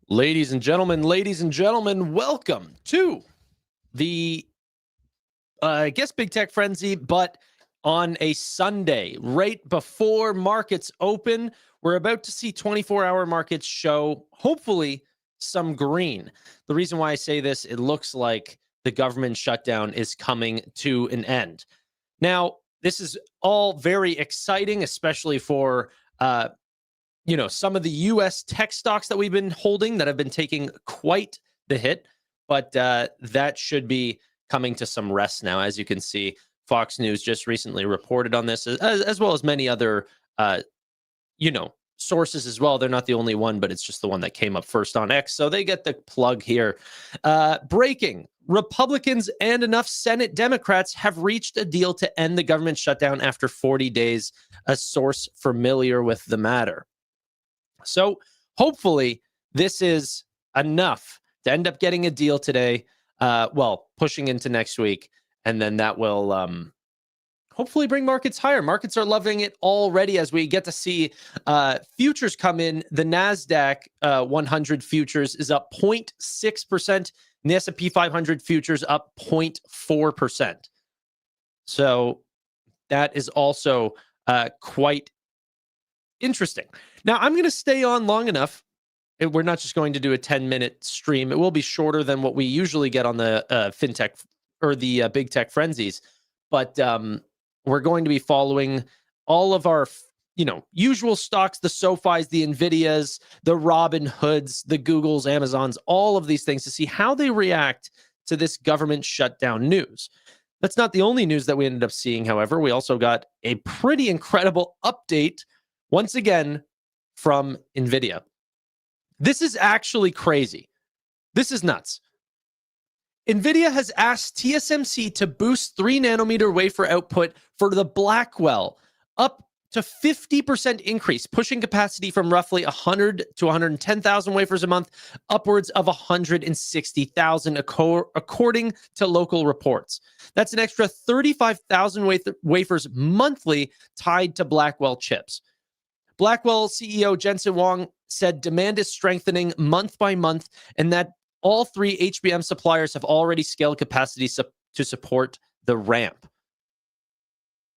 Ladies and gentlemen, welcome to the, I guess, Big Tech Frenzy, but on a Sunday, right before markets open. We're about to see 24-hour markets show, hopefully, some green. The reason why I say this, it looks like the government shutdown is coming to an end. Now, this is all very exciting, especially for some of the U.S. tech stocks that we've been holding that have been taking quite the hit, but that should be coming to some rest now. As you can see, Fox News just recently reported on this, as well as many other, sources as well. They're not the only one, but it's just the one that came up first on X, so they get the plug here. Breaking. Republicans and enough Senate Democrats have reached a deal to end the government shutdown after 40 days, a source familiar with the matter. So hopefully this is enough to end up getting a deal today, pushing into next week, and then that will hopefully bring markets higher. Markets are loving it already as we get to see futures come in. The NASDAQ 100 futures is up 0.6%, and the S&P 500 futures up 0.4%. So that is also quite interesting. Now, I'm going to stay on long enough. We're not just going to do a 10-minute stream. It will be shorter than what we usually get on the fintech or the big tech frenzies. But we're going to be following all of our, usual stocks, the SoFis, the Nvidias, the Robinhoods, the Googles, Amazons, all of these things to see how they react to this government shutdown news. That's not the only news that we ended up seeing, however. We also got a pretty incredible update once again from Nvidia. This is actually crazy. This is nuts. Nvidia has asked TSMC to boost 3-nanometer wafer output for the Blackwell up to 50% increase, pushing capacity from roughly 100 to 110,000 wafers a month, upwards of 160,000, according to local reports. That's an extra 35,000 wafers monthly tied to Blackwell chips. Blackwell CEO Jensen Huang said demand is strengthening month by month and that all three HBM suppliers have already scaled capacity to support the ramp.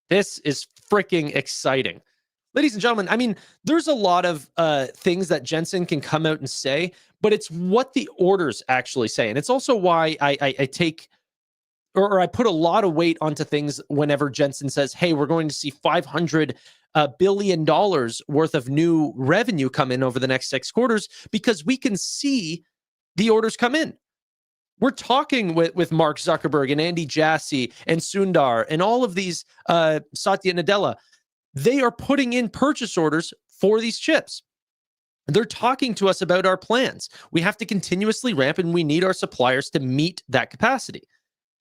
This is freaking exciting. Ladies and gentlemen, I mean, there's a lot of things that Jensen can come out and say, but it's what the orders actually say. And it's also why I take or I put a lot of weight onto things whenever Jensen says, hey, we're going to see $500 billion worth of new revenue come in over the next 6 quarters, because we can see the orders come in. We're talking with Mark Zuckerberg and Andy Jassy and Sundar and all of these, Satya Nadella. They are putting in purchase orders for these chips. They're talking to us about our plans. We have to continuously ramp, and we need our suppliers to meet that capacity.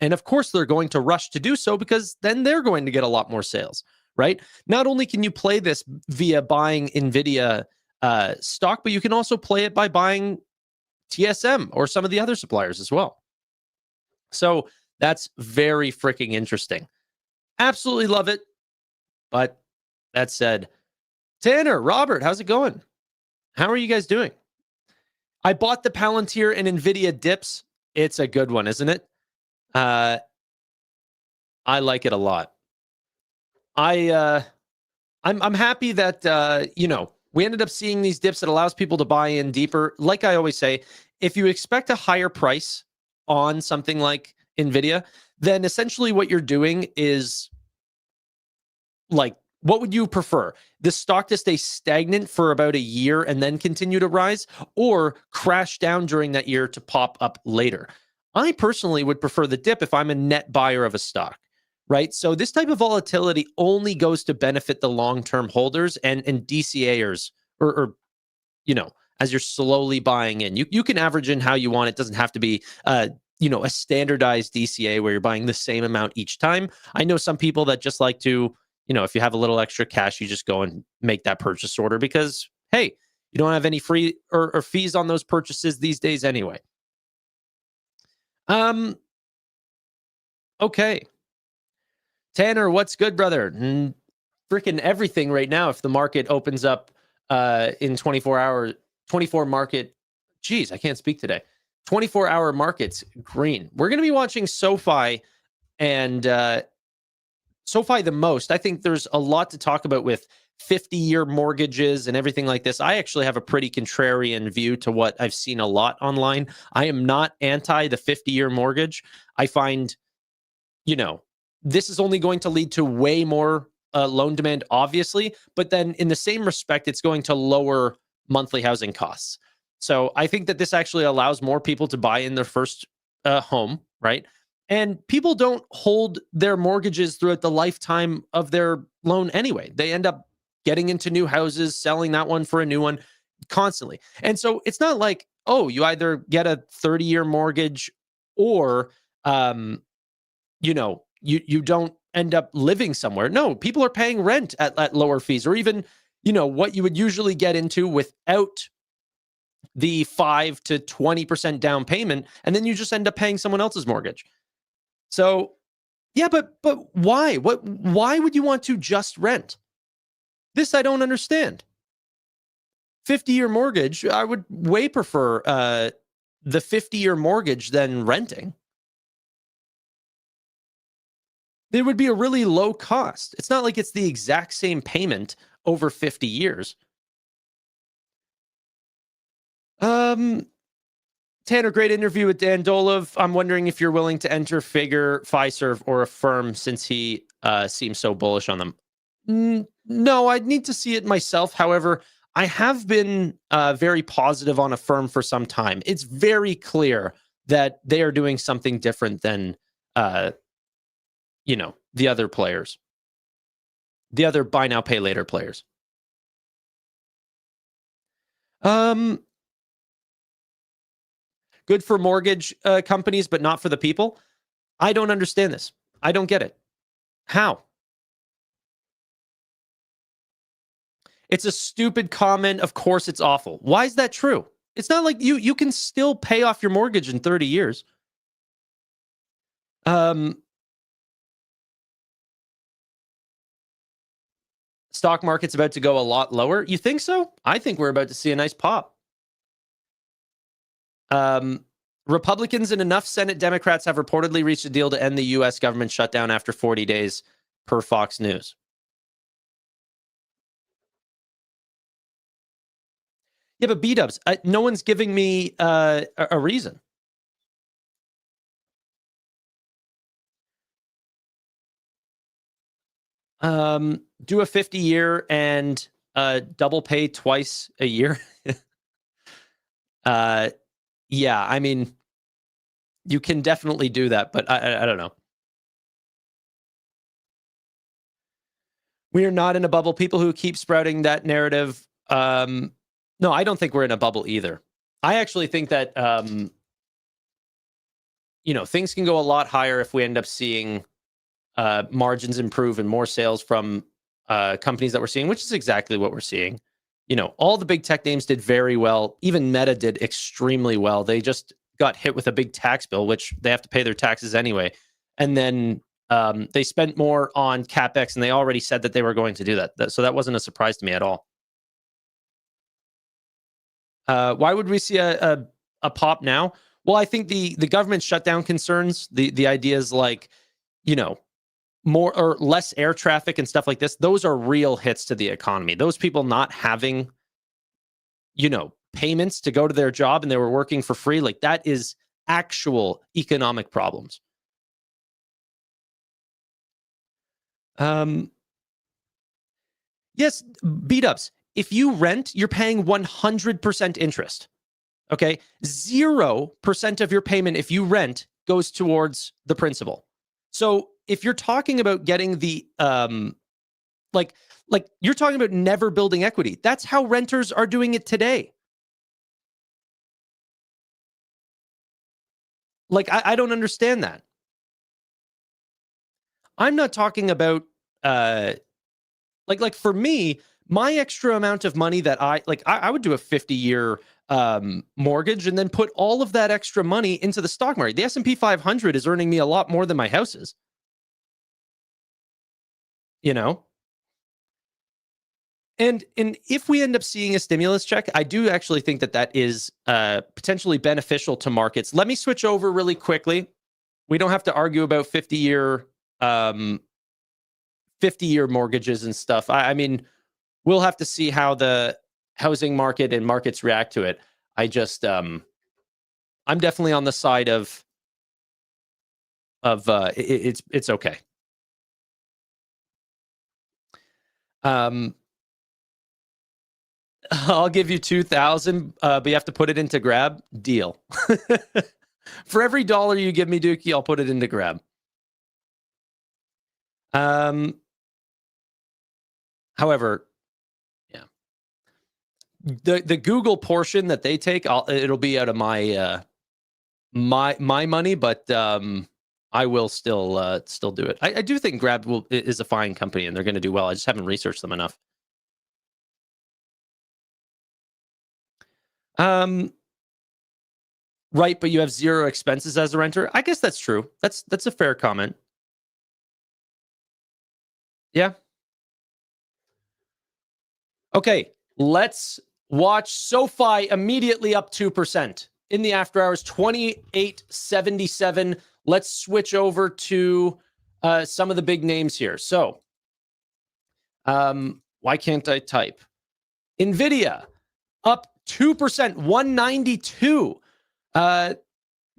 And of course, they're going to rush to do so because then they're going to get a lot more sales, right? Not only can you play this via buying Nvidia stock, but you can also play it by buying TSM or some of the other suppliers as well. So that's very freaking interesting. Absolutely love it. But that said, Tanner, Robert, how's it going? How are you guys doing? I bought the Palantir and Nvidia dips. It's a good one, isn't it? I like it a lot. I'm happy that we ended up seeing these dips that allows people to buy in deeper. Like I always say, if you expect a higher price on something like Nvidia, then essentially what you're doing is, like, what would you prefer? The stock to stay stagnant for about a year and then continue to rise, or crash down during that year to pop up later? I personally would prefer the dip if I'm a net buyer of a stock, right? So this type of volatility only goes to benefit the long-term holders and DCAers, or as you're slowly buying in. You can average in how you want. It doesn't have to be a standardized DCA where you're buying the same amount each time. I know some people that just like to, if you have a little extra cash, you just go and make that purchase order because, hey, you don't have any free or fees on those purchases these days anyway. Okay. Tanner, what's good, brother? Freaking everything right now. If the market opens up in 24 market geez, I can't speak today. 24-hour markets green. We're going to be watching SoFi and SoFi the most. I think there's a lot to talk about with 50-year mortgages and everything like this. I actually have a pretty contrarian view to what I've seen a lot online. I am not anti the 50-year mortgage. I find, this is only going to lead to way more loan demand, obviously, but then in the same respect, it's going to lower monthly housing costs. So I think that this actually allows more people to buy in their first home, right? And people don't hold their mortgages throughout the lifetime of their loan anyway. They end up getting into new houses, selling that one for a new one constantly. And so it's not like, oh, you either get a 30-year mortgage or, you don't end up living somewhere. No, people are paying rent at lower fees, or even, what you would usually get into without the 5 to 20% down payment, and then you just end up paying someone else's mortgage. So, yeah, but why? Why would you want to just rent? This I don't understand. 50-year mortgage, I would way prefer the 50-year mortgage than renting. It would be a really low cost. It's not like it's the exact same payment over 50 years. Tanner, great interview with Dan Dolev. I'm wondering if you're willing to enter Figure, Fiserv, or Affirm since he seems so bullish on them. No, I'd need to see it myself. However, I have been very positive on Affirm for some time. It's very clear that they are doing something different than, the other players, the other buy now, pay later players. Good for mortgage companies, but not for the people. I don't understand this. I don't get it. How? It's a stupid comment. Of course it's awful. Why is that true? It's not like you can still pay off your mortgage in 30 years. Stock market's about to go a lot lower. You think so? I think we're about to see a nice pop. Republicans and enough Senate Democrats have reportedly reached a deal to end the U.S. government shutdown after 40 days, per Fox News. Yeah, but B-dubs, no one's giving me a reason. Do a 50-year and double pay twice a year. Yeah, I mean, you can definitely do that, but I don't know. We are not in a bubble. People who keep sprouting that narrative, no, I don't think we're in a bubble either. I actually think that, things can go a lot higher if we end up seeing margins improve and more sales from companies that we're seeing, which is exactly what we're seeing. All the big tech names did very well. Even Meta did extremely well. They just got hit with a big tax bill, which they have to pay their taxes anyway. And then they spent more on CapEx, and they already said that they were going to do that. So that wasn't a surprise to me at all. Why would we see a pop now? Well, I think the government shutdown concerns, the ideas like, more or less air traffic and stuff like this, those are real hits to the economy. Those people not having, payments to go to their job and they were working for free, like that is actual economic problems. Yes, beat-ups. If you rent, you're paying 100% interest. Okay? 0% of your payment, if you rent, goes towards the principal. So if you're talking about getting the, like you're talking about never building equity, that's how renters are doing it today. Like, I don't understand that. I'm not talking about, like for me, my extra amount of money that I would do a 50-year mortgage and then put all of that extra money into the stock market. The S&P 500 is earning me a lot more than my house is. And if we end up seeing a stimulus check, I do actually think that that is potentially beneficial to markets. Let me switch over really quickly. We don't have to argue about 50-year mortgages and stuff. I mean, we'll have to see how the housing market and markets react to it. I just I'm definitely on the side of it's okay. I'll give you 2,000, but you have to put it into Grab. Deal. For every dollar you give me, Dookie, I'll put it into Grab. However, yeah, the Google portion that they take, it'll be out of my my money, but I will still do it. I do think Grab is a fine company and they're going to do well. I just haven't researched them enough. Right, but you have zero expenses as a renter. I guess that's true. That's a fair comment. Yeah. Okay, let's watch SoFi immediately up 2% in the after hours, 28.77. Let's switch over to some of the big names here. So, why can't I type? Nvidia up 2%, 192.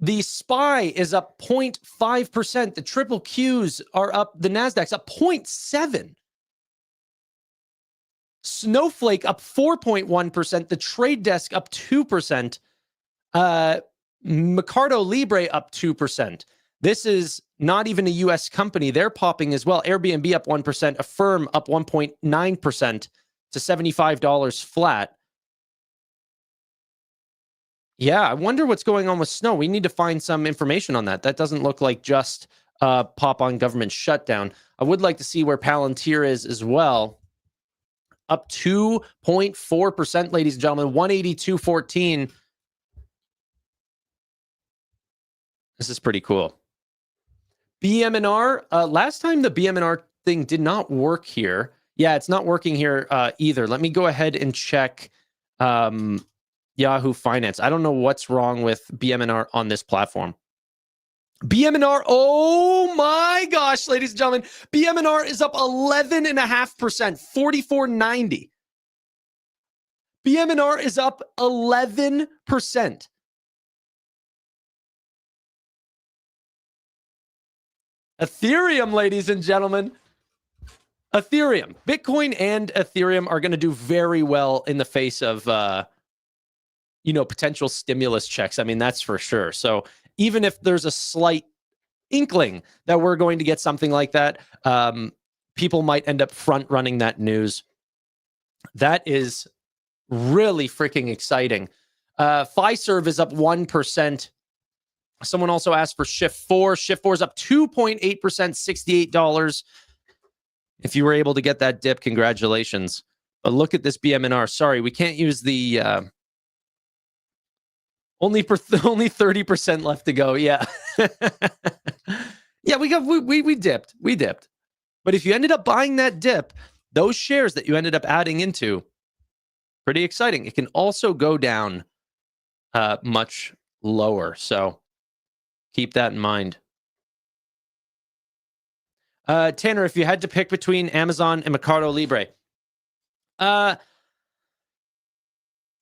The SPY is up 0.5%. The triple Qs are up. The Nasdaq's up 0.7. Snowflake up 4.1%. The Trade Desk up 2%. Mercado Libre up 2%. This is not even a U.S. company. They're popping as well. Airbnb up 1%. Affirm up 1.9% to $75 flat. Yeah, I wonder what's going on with snow. We need to find some information on that. That doesn't look like just pop on government shutdown. I would like to see where Palantir is as well. Up 2.4%, ladies and gentlemen, 182.14. This is pretty cool. BM&R, last time the BM&R thing did not work here. Yeah, it's not working here either. Let me go ahead and check Yahoo Finance. I don't know what's wrong with BM&R on this platform. BM&R, oh my gosh, ladies and gentlemen, BM&R is up 11.5%, 44.90. BM&R is up 11%. Ethereum, ladies and gentlemen. Ethereum. Bitcoin and Ethereum are going to do very well in the face of, potential stimulus checks. I mean, that's for sure. So even if there's a slight inkling that we're going to get something like that, people might end up front running that news. That is really freaking exciting. Fiserv is up 1%. Someone also asked for Shift 4. Shift 4 is up 2.8%, $68. If you were able to get that dip, congratulations. But look at this BM&R. Sorry, we can't use the only 30% left to go. Yeah. Yeah, we dipped. We dipped. But if you ended up buying that dip, those shares that you ended up adding into, pretty exciting. It can also go down much lower. So keep that in mind. Tanner, if you had to pick between Amazon and Mercado Libre,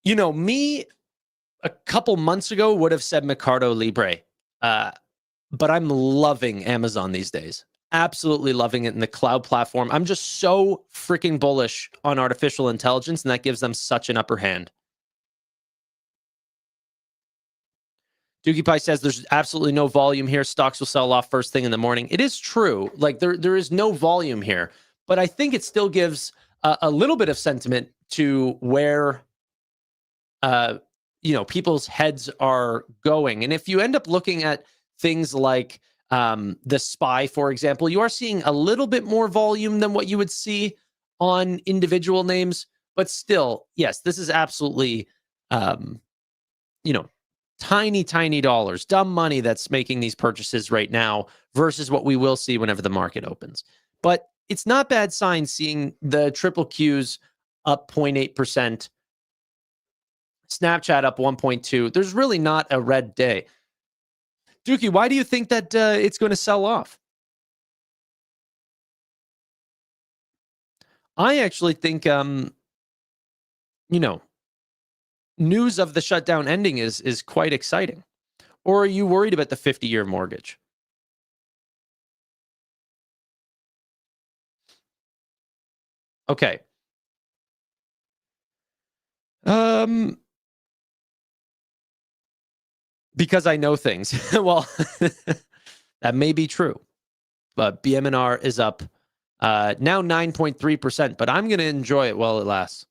me a couple months ago would have said Mercado Libre, but I'm loving Amazon these days. Absolutely loving it in the cloud platform. I'm just so freaking bullish on artificial intelligence, and that gives them such an upper hand. Dookie Pie says there's absolutely no volume here. Stocks will sell off first thing in the morning. It is true. Like there is no volume here, but I think it still gives a little bit of sentiment to where, people's heads are going. And if you end up looking at things like the SPY, for example, you are seeing a little bit more volume than what you would see on individual names, but still, yes, this is absolutely, tiny dollars, dumb money that's making these purchases right now versus what we will see whenever the market opens. But it's not bad sign seeing the triple Qs up 0.8%. Snapchat up 1.2. There's really not a red day. Dookie, why do you think that it's going to sell off? I actually think, news of the shutdown ending is quite exciting. Or are you worried about the 50-year mortgage? Okay. Because I know things. Well, that may be true. But BMNR is up now 9.3%, but I'm going to enjoy it while it lasts.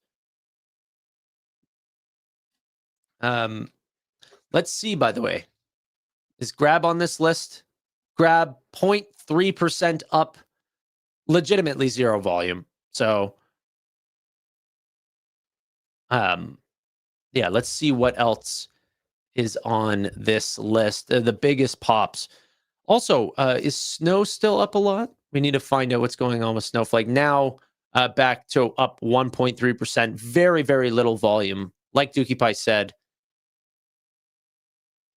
Let's see, by the way. Is Grab on this list? Grab 0.3% up, legitimately zero volume. So, yeah, let's see what else is on this list. The biggest pops. Also, is Snow still up a lot? We need to find out what's going on with Snowflake. Now back to up 1.3%. Very, very little volume. Like Dookie Pie said.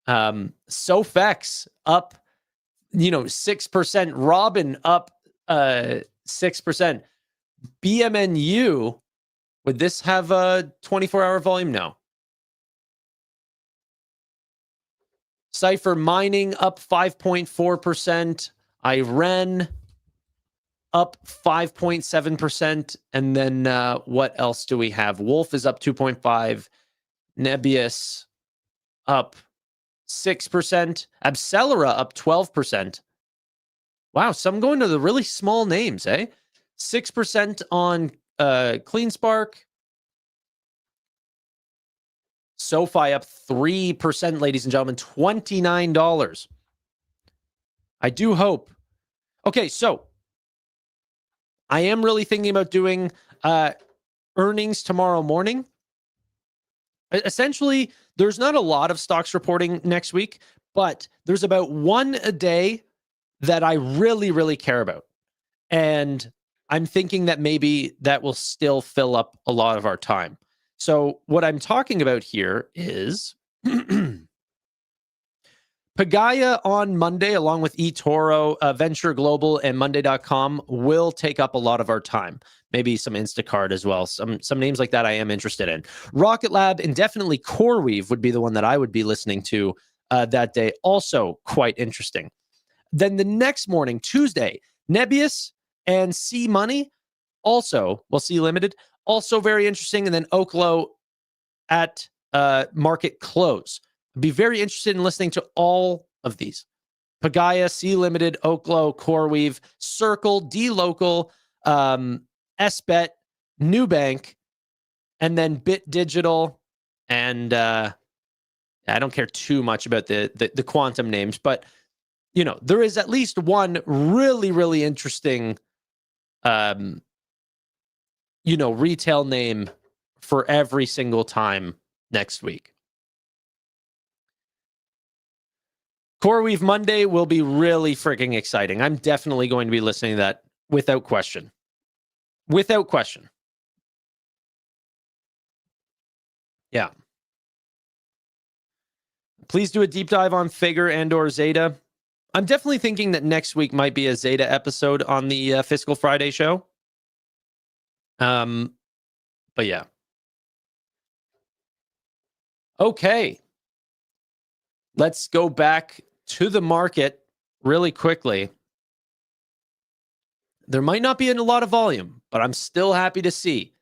Sofx up, 6%. Robin up 6%. BMNU, would this have a 24-hour volume? No. Cypher Mining up 5.4%. IREN up 5.7%. And then what else do we have? Wolf is up 2.5%. Nebius up 6%. Abcelera up 12%. Wow, some going to the really small names, eh? 6% on CleanSpark. SoFi up 3%, ladies and gentlemen, $29. I do hope. Okay, so I am really thinking about doing earnings tomorrow morning. Essentially, there's not a lot of stocks reporting next week, but there's about one a day that I really, really care about. And I'm thinking that maybe that will still fill up a lot of our time. So what I'm talking about here is Pagaya on Monday, along with eToro, Venture Global, and Monday.com will take up a lot of our time. Maybe some Instacart as well. Some names like that I am interested in. Rocket Lab and definitely CoreWeave would be the one that I would be listening to that day. Also quite interesting. Then the next morning, Tuesday, Nebius and C Money, also, well, C Limited, also very interesting. And then Oklo at market close. I'd be very interested in listening to all of these. Pagaya, C Limited, Oklo, CoreWeave, Circle, D-Local, SBET, Nubank, and then Bit Digital. And I don't care too much about the quantum names, but there is at least one really, really interesting retail name for every single time next week. CoreWeave Monday will be really freaking exciting. I'm definitely going to be listening to that without question. Without question. Yeah. Please do a deep dive on Figure and or Zeta. I'm definitely thinking that next week might be a Zeta episode on the Fiscal Friday show. But yeah. Okay. Let's go back to the market really quickly. There might not be a lot of volume, but I'm still happy to see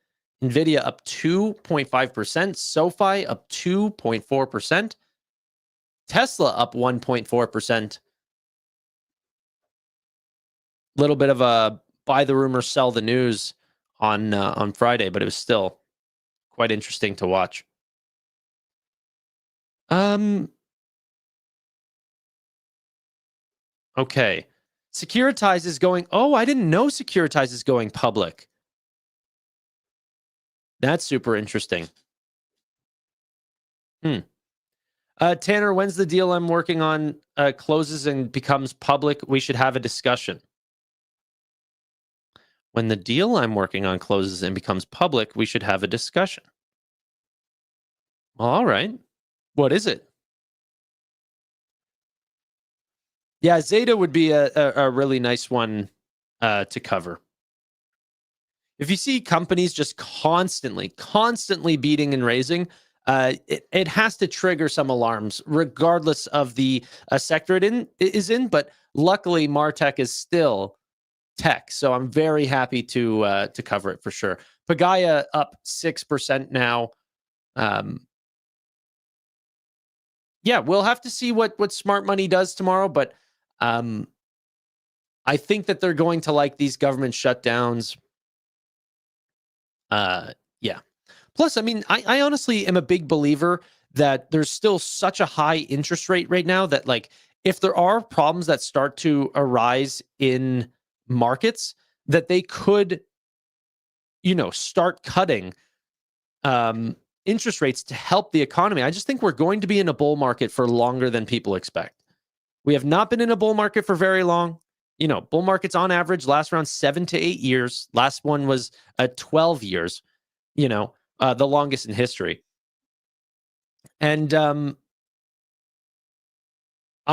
Nvidia up 2.5%, SoFi up 2.4%, Tesla up 1.4%. Little bit of a buy the rumor, sell the news on Friday, but it was still quite interesting to watch. Okay. Securitize is going. Oh, I didn't know Securitize is going public. That's super interesting. Tanner, when's the deal I'm working on closes and becomes public? We should have a discussion. When the deal I'm working on closes and becomes public, we should have a discussion. Well, all right. What is it? Yeah, Zeta would be a really nice one to cover. If you see companies just constantly beating and raising, it has to trigger some alarms, regardless of the sector it is in. But luckily, Martech is still tech, so I'm very happy to cover it for sure. Pagaya up 6% now. Yeah, we'll have to see what smart money does tomorrow, but I think that they're going to like these government shutdowns. Yeah. Plus, I mean, I honestly am a big believer that there's still such a high interest rate right now that, like, if there are problems that start to arise in markets, that they could, start cutting interest rates to help the economy. I just think we're going to be in a bull market for longer than people expect. We have not been in a bull market for very long. Bull markets on average last around 7 to 8 years. Last one was 12 years, the longest in history. And I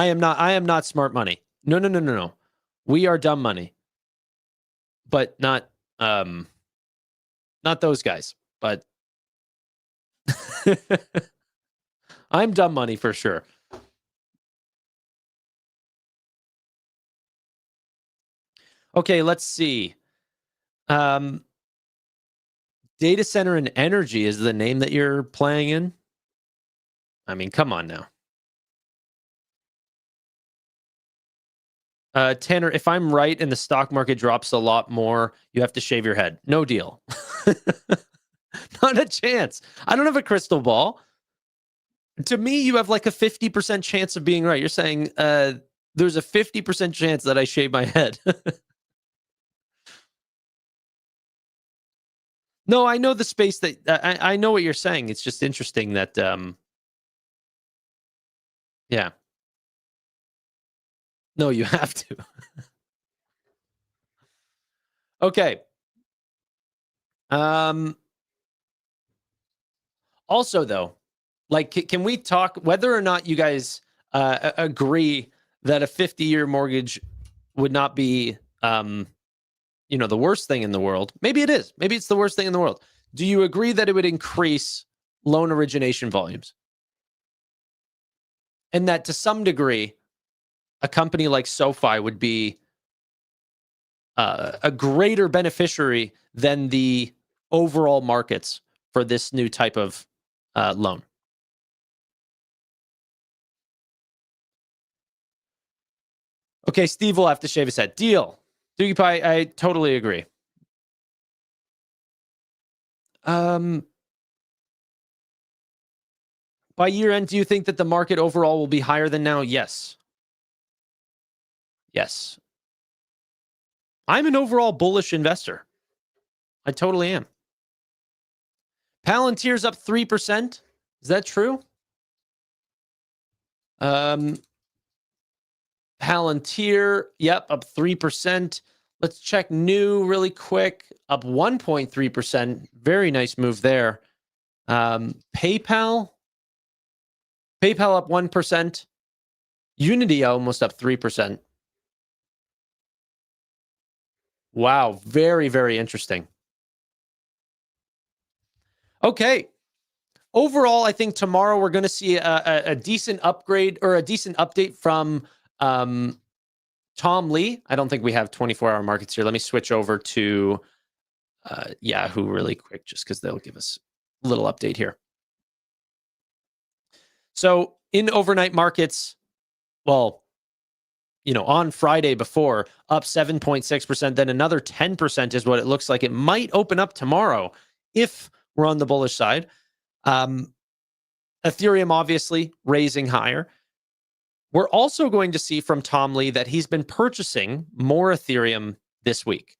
am not smart money. No. We are dumb money. But not those guys. But I'm dumb money for sure. Okay, let's see. Data center and energy is the name that you're playing in. I mean, come on now. Tanner, if I'm right and the stock market drops a lot more, you have to shave your head. No deal. Not a chance. I don't have a crystal ball. To me, you have like a 50% chance of being right. You're saying there's a 50% chance that I shave my head. No, I know the space that I know what you're saying. It's just interesting that yeah. No, you have to. Okay. Also, though, like, can we talk whether or not you guys agree that a 50-year mortgage would not be, the worst thing in the world? Maybe it is. Maybe it's the worst thing in the world. Do you agree that it would increase loan origination volumes? And that to some degree, a company like SoFi would be a greater beneficiary than the overall markets for this new type of loan? Okay, Steve will have to shave his head. Deal. Doogie Pie, I totally agree. By year end, do you think that the market overall will be higher than now? Yes. Yes. I'm an overall bullish investor. I totally am. Palantir's up 3%. Is that true? Palantir, yep, up 3%. Let's check new really quick. Up 1.3%. Very nice move there. PayPal up 1%. Unity almost up 3%. Wow, very, very interesting. Okay. Overall, I think tomorrow we're going to see a decent upgrade or a decent update from Tom Lee. I don't think we have 24-hour markets here. Let me switch over to Yahoo really quick, just because they'll give us a little update here. So in overnight markets, well, on Friday before, up 7.6%, then another 10% is what it looks like. It might open up tomorrow if we're on the bullish side. Ethereum obviously raising higher. We're also going to see from Tom Lee that he's been purchasing more Ethereum this week.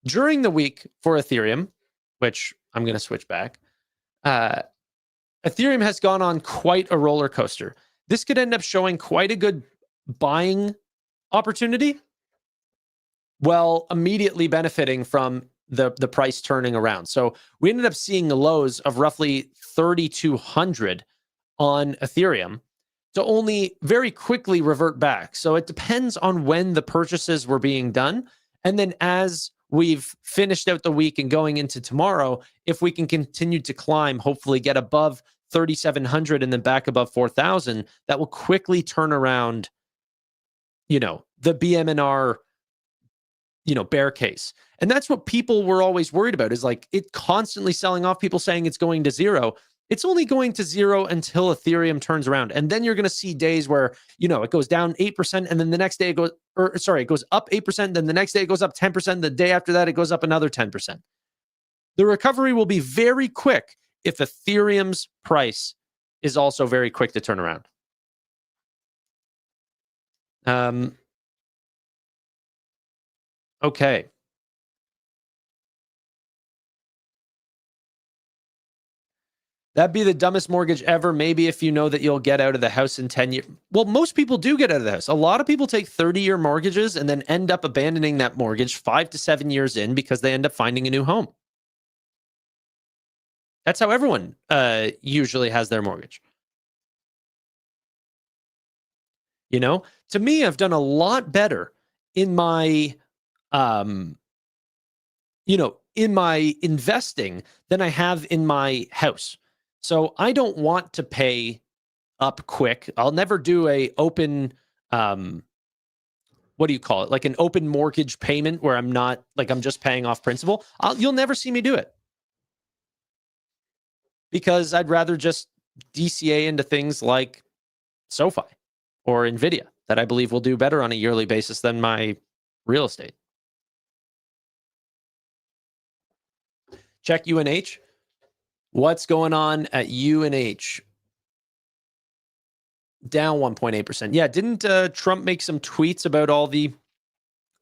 During the week for Ethereum, which I'm going to switch back, Ethereum has gone on quite a roller coaster. This could end up showing quite a good buying opportunity, well, immediately benefiting from the price turning around. So we ended up seeing the lows of roughly 3,200 on Ethereum to only very quickly revert back. So it depends on when the purchases were being done. And then as we've finished out the week and going into tomorrow, if we can continue to climb, hopefully get above 3,700 and then back above 4,000, that will quickly turn around, the BMNR, bear case. And that's what people were always worried about, is like it constantly selling off, people saying it's going to zero. It's only going to zero until Ethereum turns around. And then you're going to see days where, it goes down 8% and then the next day it goes, it goes up 8%. Then the next day it goes up 10%. The day after that, it goes up another 10%. The recovery will be very quick if Ethereum's price is also very quick to turn around. Okay. That'd be the dumbest mortgage ever. Maybe if you know that you'll get out of the house in 10 years. Well, most people do get out of the house. A lot of people take 30-year mortgages and then end up abandoning that mortgage 5 to 7 years in because they end up finding a new home. That's how everyone usually has their mortgage. To me, I've done a lot better in my, in my investing than I have in my house. So I don't want to pay up quick. I'll never do a open, what do you call it? Like an open mortgage payment where I'm not, like I'm just paying off principal. You'll never see me do it. Because I'd rather just DCA into things like SoFi or Nvidia that I believe will do better on a yearly basis than my real estate. Check UNH. What's going on at UNH? Down 1.8%. Yeah, didn't Trump make some tweets about all the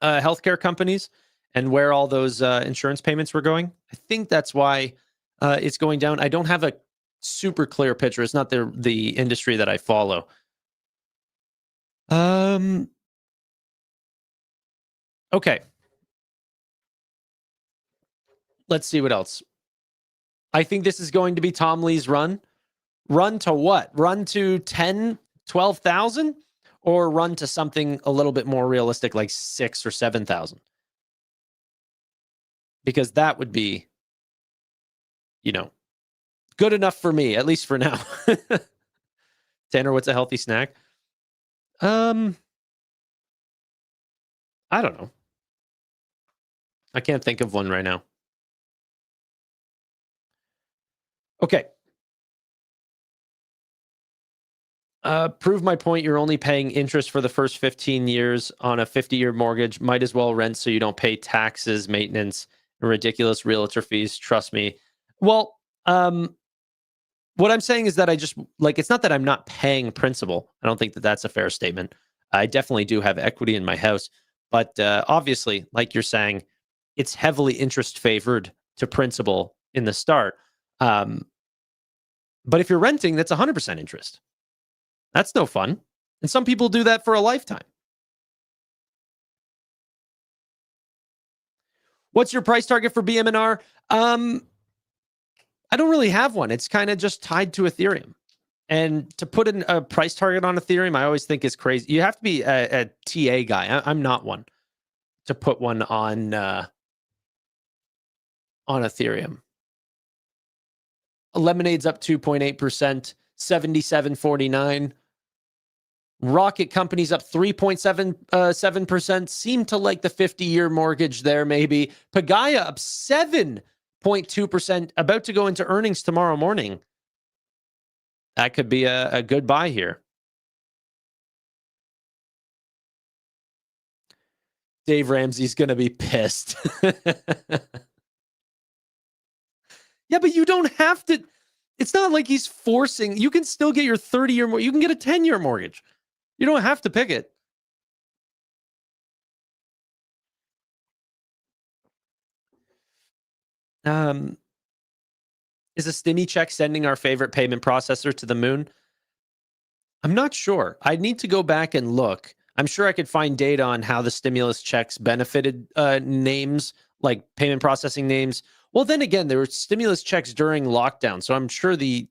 healthcare companies and where all those insurance payments were going? I think that's why it's going down. I don't have a super clear picture. It's not the industry that I follow. Okay. Let's see what else. I think this is going to be Tom Lee's run. Run to what? Run to 10, 12,000? Or run to something a little bit more realistic like 6 or 7,000? Because that would be, good enough for me, at least for now. Tanner, what's a healthy snack? I don't know. I can't think of one right now. Okay. Prove my point. You're only paying interest for the first 15 years on a 50-year mortgage. Might as well rent so you don't pay taxes, maintenance, and ridiculous realtor fees. Trust me. Well, what I'm saying is that I just, it's not that I'm not paying principal. I don't think that that's a fair statement. I definitely do have equity in my house. But obviously, like you're saying, it's heavily interest favored to principal in the start. But if you're renting, that's 100% interest. That's no fun. And some people do that for a lifetime. What's your price target for BMNR? I don't really have one. It's kind of just tied to Ethereum. And to put in a price target on Ethereum, I always think is crazy. You have to be a TA guy. I'm not one to put one on Ethereum. Lemonade's up 2.8%, 77.49. Rocket Company's up 3.7%. Seem to like the 50-year mortgage there, maybe. Pagaya up 7.2%, about to go into earnings tomorrow morning. That could be a good buy here. Dave Ramsey's going to be pissed. Yeah, but you don't have to. It's not like he's forcing. You can still get your 30-year mortgage. You can get a 10-year mortgage. You don't have to pick it. Is a stimmy check sending our favorite payment processor to the moon? I'm not sure. I need to go back and look. I'm sure I could find data on how the stimulus checks benefited names, like payment processing names. Well, then again, there were stimulus checks during lockdown, so I'm sure the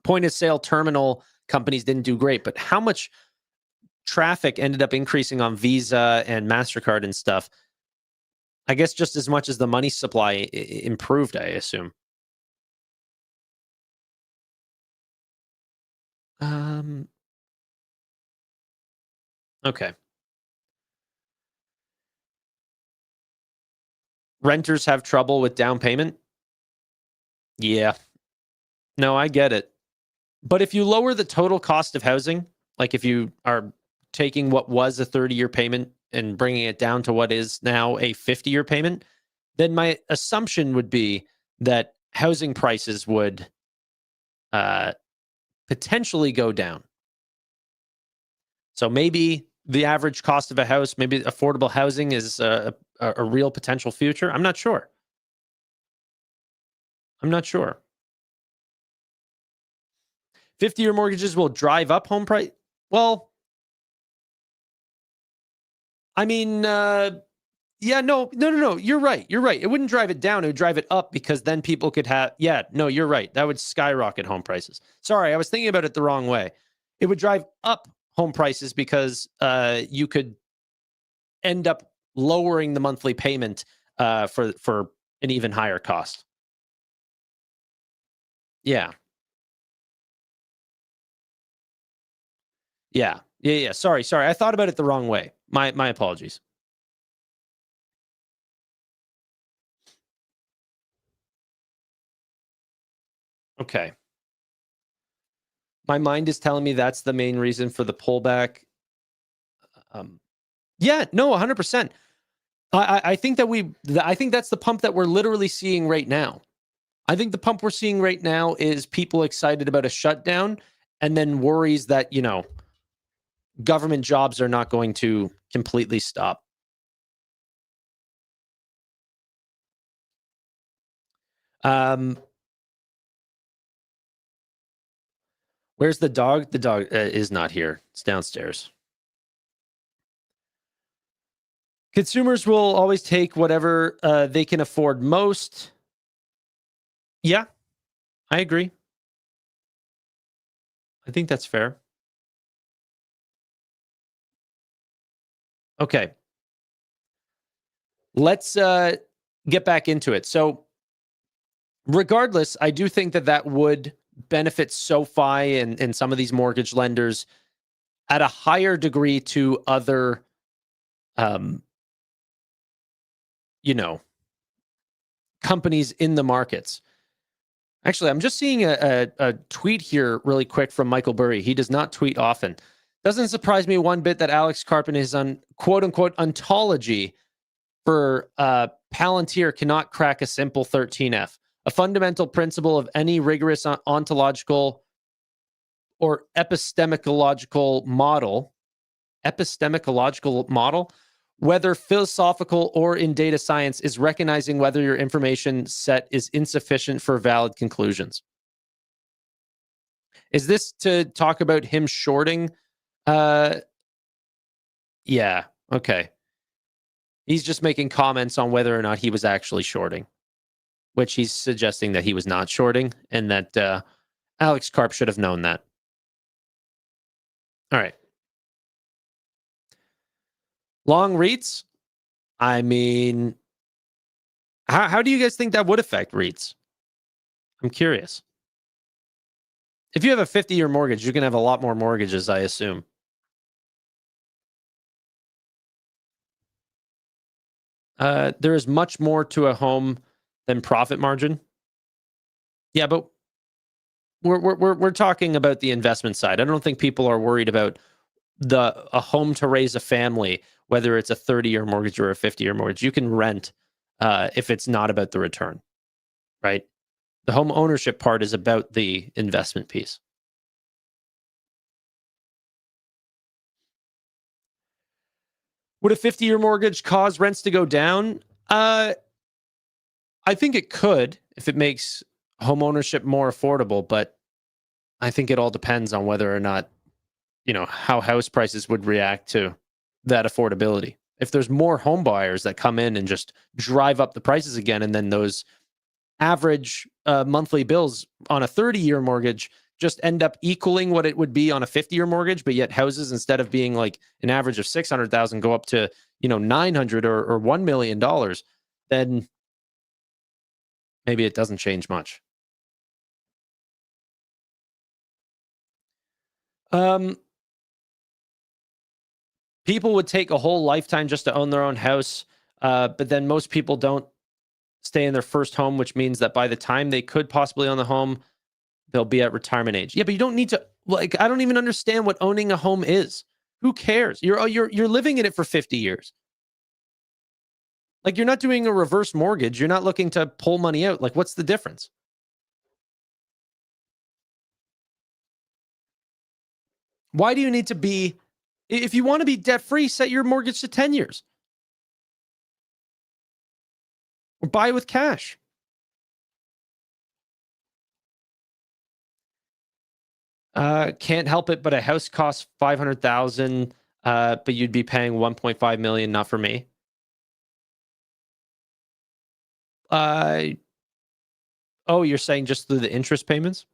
point of sale terminal companies didn't do great. But how much traffic ended up increasing on Visa and MasterCard and stuff? I guess just as much as the money supply improved, I assume. Um, okay. Renters have trouble with down payment? Yeah. No, I get it. But if you lower the total cost of housing, like if you are taking what was a 30-year payment and bringing it down to what is now a 50-year payment, then my assumption would be that housing prices would uh, potentially go down. So maybe the average cost of a house, maybe affordable housing is a real potential future. I'm not sure. I'm not sure. 50-year mortgages will drive up home price. Well, I mean, yeah, no. You're right. You're right. It wouldn't drive it down. It would drive it up because then people could have. Yeah, no, you're right. That would skyrocket home prices. Sorry, I was thinking about it the wrong way. It would drive up home prices because you could end up lowering the monthly payment for an even higher cost. Yeah, yeah. Sorry. I thought about it the wrong way. My apologies. Okay. My mind is telling me that's the main reason for the pullback. Um, yeah, no, 100%. I think that I think that's the pump that we're literally seeing right now. I think the pump we're seeing right now is people excited about a shutdown and then worries that, government jobs are not going to completely stop. Um, where's the dog? The dog is not here. It's downstairs. Consumers will always take whatever they can afford most. Yeah, I agree. I think that's fair. Okay, let's get back into it. So, regardless, I do think that that would benefit SoFi and some of these mortgage lenders at a higher degree to other, um, you know, companies in the markets. Actually, I'm just seeing a tweet here really quick from Michael Burry. He does not tweet often. Doesn't surprise me one bit that Alex Karp in his quote unquote ontology for Palantir cannot crack a simple 13F. A fundamental principle of any rigorous ontological or epistemological model, whether philosophical or in data science, is recognizing whether your information set is insufficient for valid conclusions. Is this to talk about him shorting? Uh, yeah. Okay. He's just making comments on whether or not he was actually shorting, which he's suggesting that he was not shorting and that Alex Karp should have known that. All right. Long REITs. I mean, how do you guys think that would affect REITs? I'm curious. If you have a 50-year mortgage, you can have a lot more mortgages, I assume. There is much more to a home than profit margin. Yeah, but we're talking about the investment side. I don't think people are worried about a home to raise a family, whether it's a 30-year mortgage or a 50-year mortgage. You can rent if it's not about the return, right? The home ownership part is about the investment piece. Would a 50-year mortgage cause rents to go down? I think it could if it makes home ownership more affordable, but I think it all depends on whether or not how house prices would react to that affordability. If there's more home buyers that come in and just drive up the prices again, and then those average monthly bills on a 30-year mortgage just end up equaling what it would be on a 50-year mortgage, but yet houses, instead of being like an average of 600,000, go up to 900 or $1 million, then maybe it doesn't change much. Um, People would take a whole lifetime just to own their own house, but then most people don't stay in their first home, which means that by the time they could possibly own the home, they'll be at retirement age. Yeah, but you don't need to, like, I don't even understand what owning a home is. Who cares? You're living in it for 50 years. Like, you're not doing a reverse mortgage. You're not looking to pull money out. Like, what's the difference? Why do you need to be, if you want to be debt free, set your mortgage to 10 years or buy with cash. Can't help it, but a house costs 500,000, but you'd be paying 1.5 million, not for me. Uh, oh, you're saying just through the interest payments?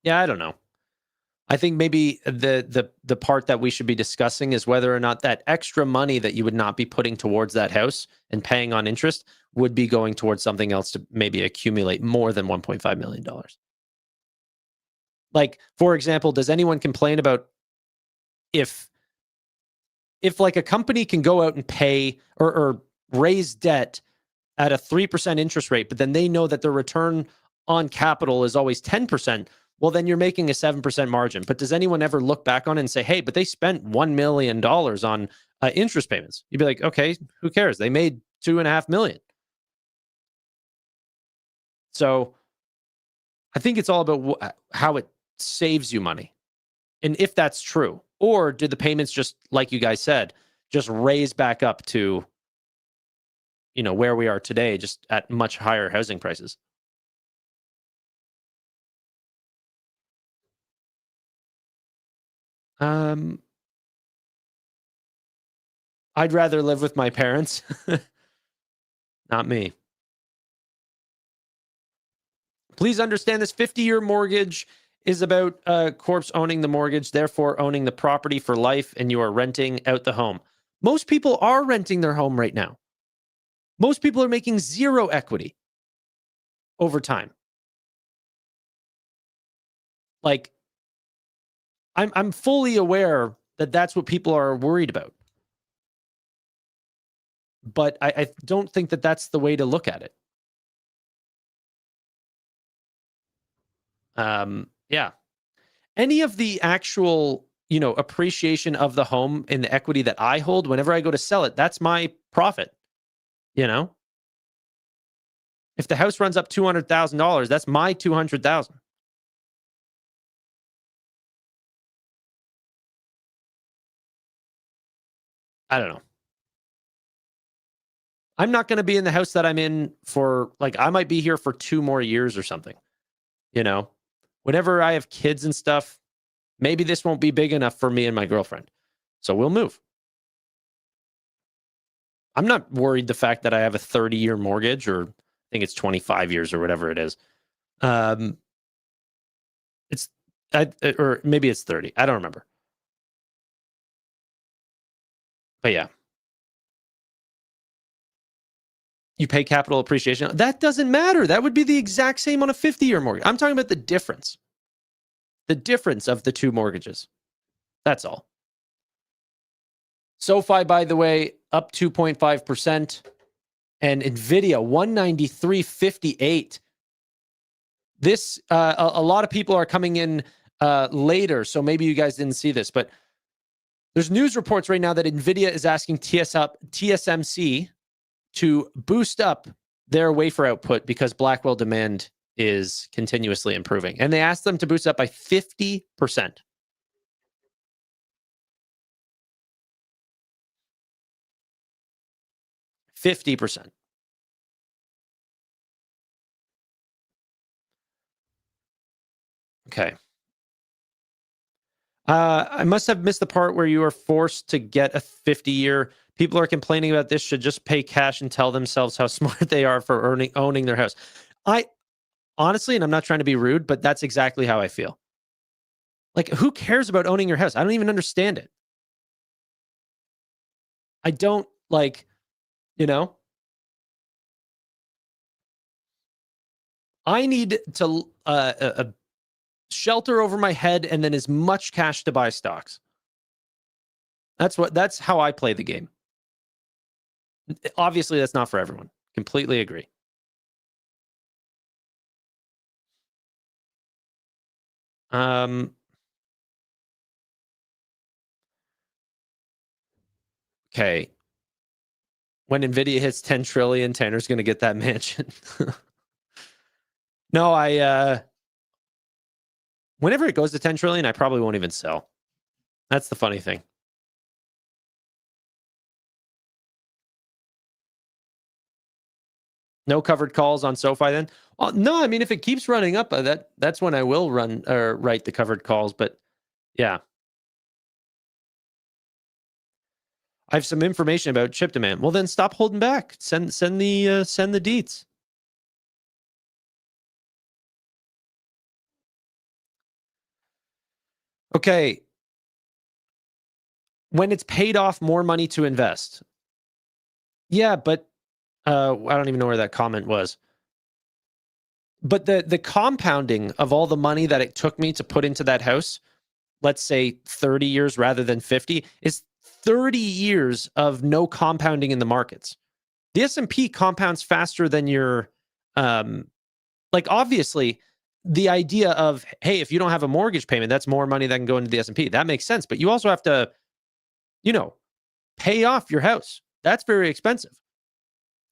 Yeah, I don't know. I think maybe the part that we should be discussing is whether or not that extra money that you would not be putting towards that house and paying on interest would be going towards something else to maybe accumulate more than $1.5 million. Like, for example, does anyone complain about if like a company can go out and pay or raise debt at a 3% interest rate, but then they know that their return on capital is always 10%, well, then you're making a 7% margin. But does anyone ever look back on it and say, hey, but they spent $1 million on interest payments? You'd be like, okay, who cares? They made $2.5 million. So I think it's all about how it saves you money. And if that's true, or did the payments just, like you guys said, just raise back up to, where we are today, just at much higher housing prices? Um, I'd rather live with my parents, not me. Please understand this 50-year mortgage is about corpse owning the mortgage, therefore owning the property for life, and you are renting out the home. Most people are renting their home right now. Most people are making zero equity over time. Like, I'm fully aware that that's what people are worried about. But I don't think that that's the way to look at it. Yeah. Any of the actual, appreciation of the home in the equity that I hold, whenever I go to sell it, that's my profit. You know, if the house runs up $200,000, that's my 200,000. I don't know. I'm not going to be in the house that I'm in for, like, I might be here for 2 more years or something. You know, whenever I have kids and stuff, maybe this won't be big enough for me and my girlfriend. So we'll move. I'm not worried the fact that I have a 30-year mortgage, or I think it's 25 years or whatever it is. Um, it's, or maybe it's 30. I don't remember. But yeah, you pay capital appreciation. That doesn't matter. That would be the exact same on a 50-year mortgage. I'm talking about the difference of the two mortgages. That's all. SoFi, by the way, up 2.5%, and Nvidia 193.58. This a lot of people are coming in later, so maybe you guys didn't see this, but there's news reports right now that Nvidia is asking TSMC to boost up their wafer output because Blackwell demand is continuously improving, and they asked them to boost up by 50%. 50%. Okay. I must have missed the part where you are forced to get a 50-year. People are complaining about this. Should just pay cash and tell themselves how smart they are for owning their house. I honestly, and I'm not trying to be rude, but that's exactly how I feel. Like, who cares about owning your house? I don't even understand it. I don't like, you know, I need to a shelter over my head and then as much cash to buy stocks. That's how I play the game. Obviously, that's not for everyone. Completely agree. Okay. When Nvidia hits 10 trillion, Tanner's going to get that mansion. No, whenever it goes to 10 trillion, I probably won't even sell. That's the funny thing. No covered calls on SoFi then? Well, no, I mean, if it keeps running up, that's when I will run or write the covered calls. But yeah, I have some information about chip demand. Well, then stop holding back. Send the deets. Okay. When it's paid off, more money to invest. Yeah, but I don't even know where that comment was. But the compounding of all the money that it took me to put into that house, let's say 30 years rather than 50, is 30 years of no compounding in the markets. The S&P compounds faster than your like, obviously the idea of, hey, if you don't have a mortgage payment, that's more money that can go into the S&P. That makes sense, but you also have to, pay off your house. That's very expensive.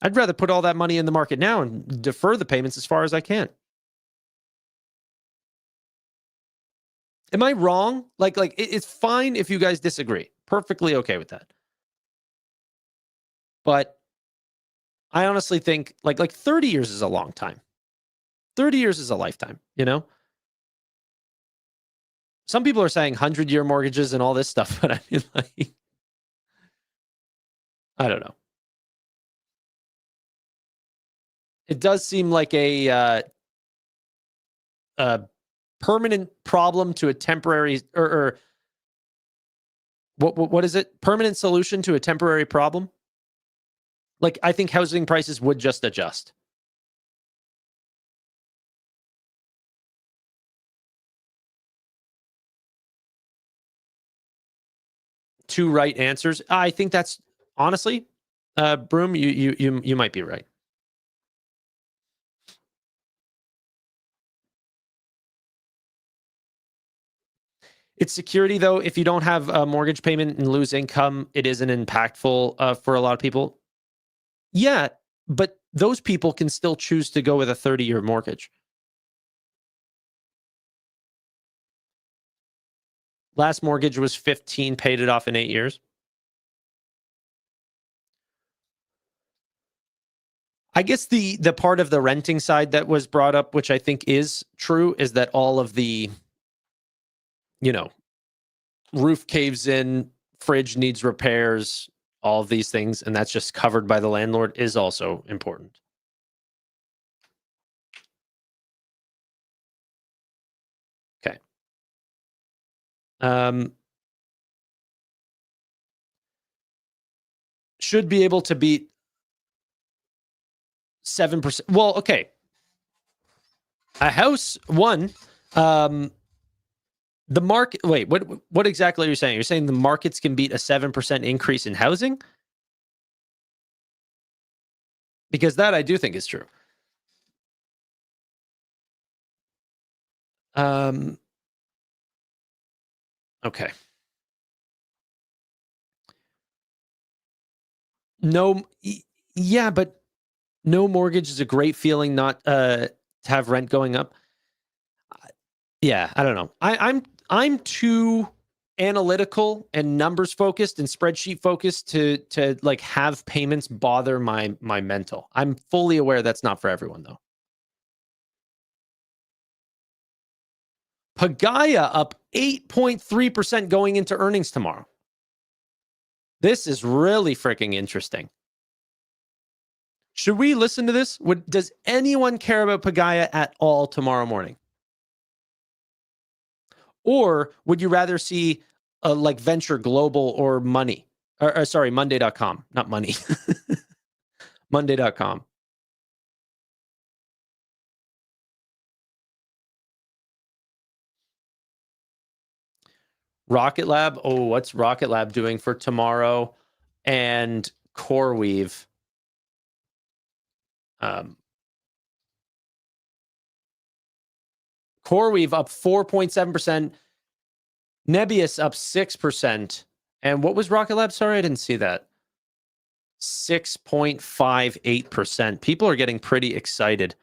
I'd rather put all that money in the market now and defer the payments as far as I can. Am I wrong? Like it's fine if you guys disagree. Perfectly okay with that. But I honestly think like 30 years is a long time. 30 years is a lifetime, Some people are saying 100-year mortgages and all this stuff, but I mean, like, I don't know. It does seem like a permanent problem to a temporary or what is it? Permanent solution to a temporary problem? Like, I think housing prices would just adjust. Two right answers. I think that's honestly, Broom, you might be right. It's security, though. If you don't have a mortgage payment and lose income, it isn't impactful for a lot of people. Yeah, but those people can still choose to go with a 30-year mortgage. Last mortgage was 15, paid it off in 8 years. I guess the part of the renting side that was brought up, which I think is true, is that all of the, roof caves in, fridge needs repairs, all of these things, and that's just covered by the landlord is also important. Okay. Should be able to beat 7%. Well, okay. A house, one, the market. Wait, what exactly are you saying? You're saying the markets can beat a 7% increase in housing? Because that I do think is true. Okay. No, yeah, but no mortgage is a great feeling. Not to have rent going up. Yeah, I don't know. I'm too analytical and numbers focused and spreadsheet focused to like have payments bother my mental. I'm fully aware that's not for everyone though. Pagaya up 8.3% going into earnings tomorrow. This is really freaking interesting. Should we listen to this? Does anyone care about Pagaya at all tomorrow morning? Or would you rather see like Venture Global or Money? Or sorry, Monday.com, not Money. Monday.com. Rocket Lab. Oh, what's Rocket Lab doing for tomorrow? And CoreWeave. CoreWeave up 4.7%. Nebius up 6%. And what was Rocket Lab? Sorry, I didn't see that. 6.58%. People are getting pretty excited.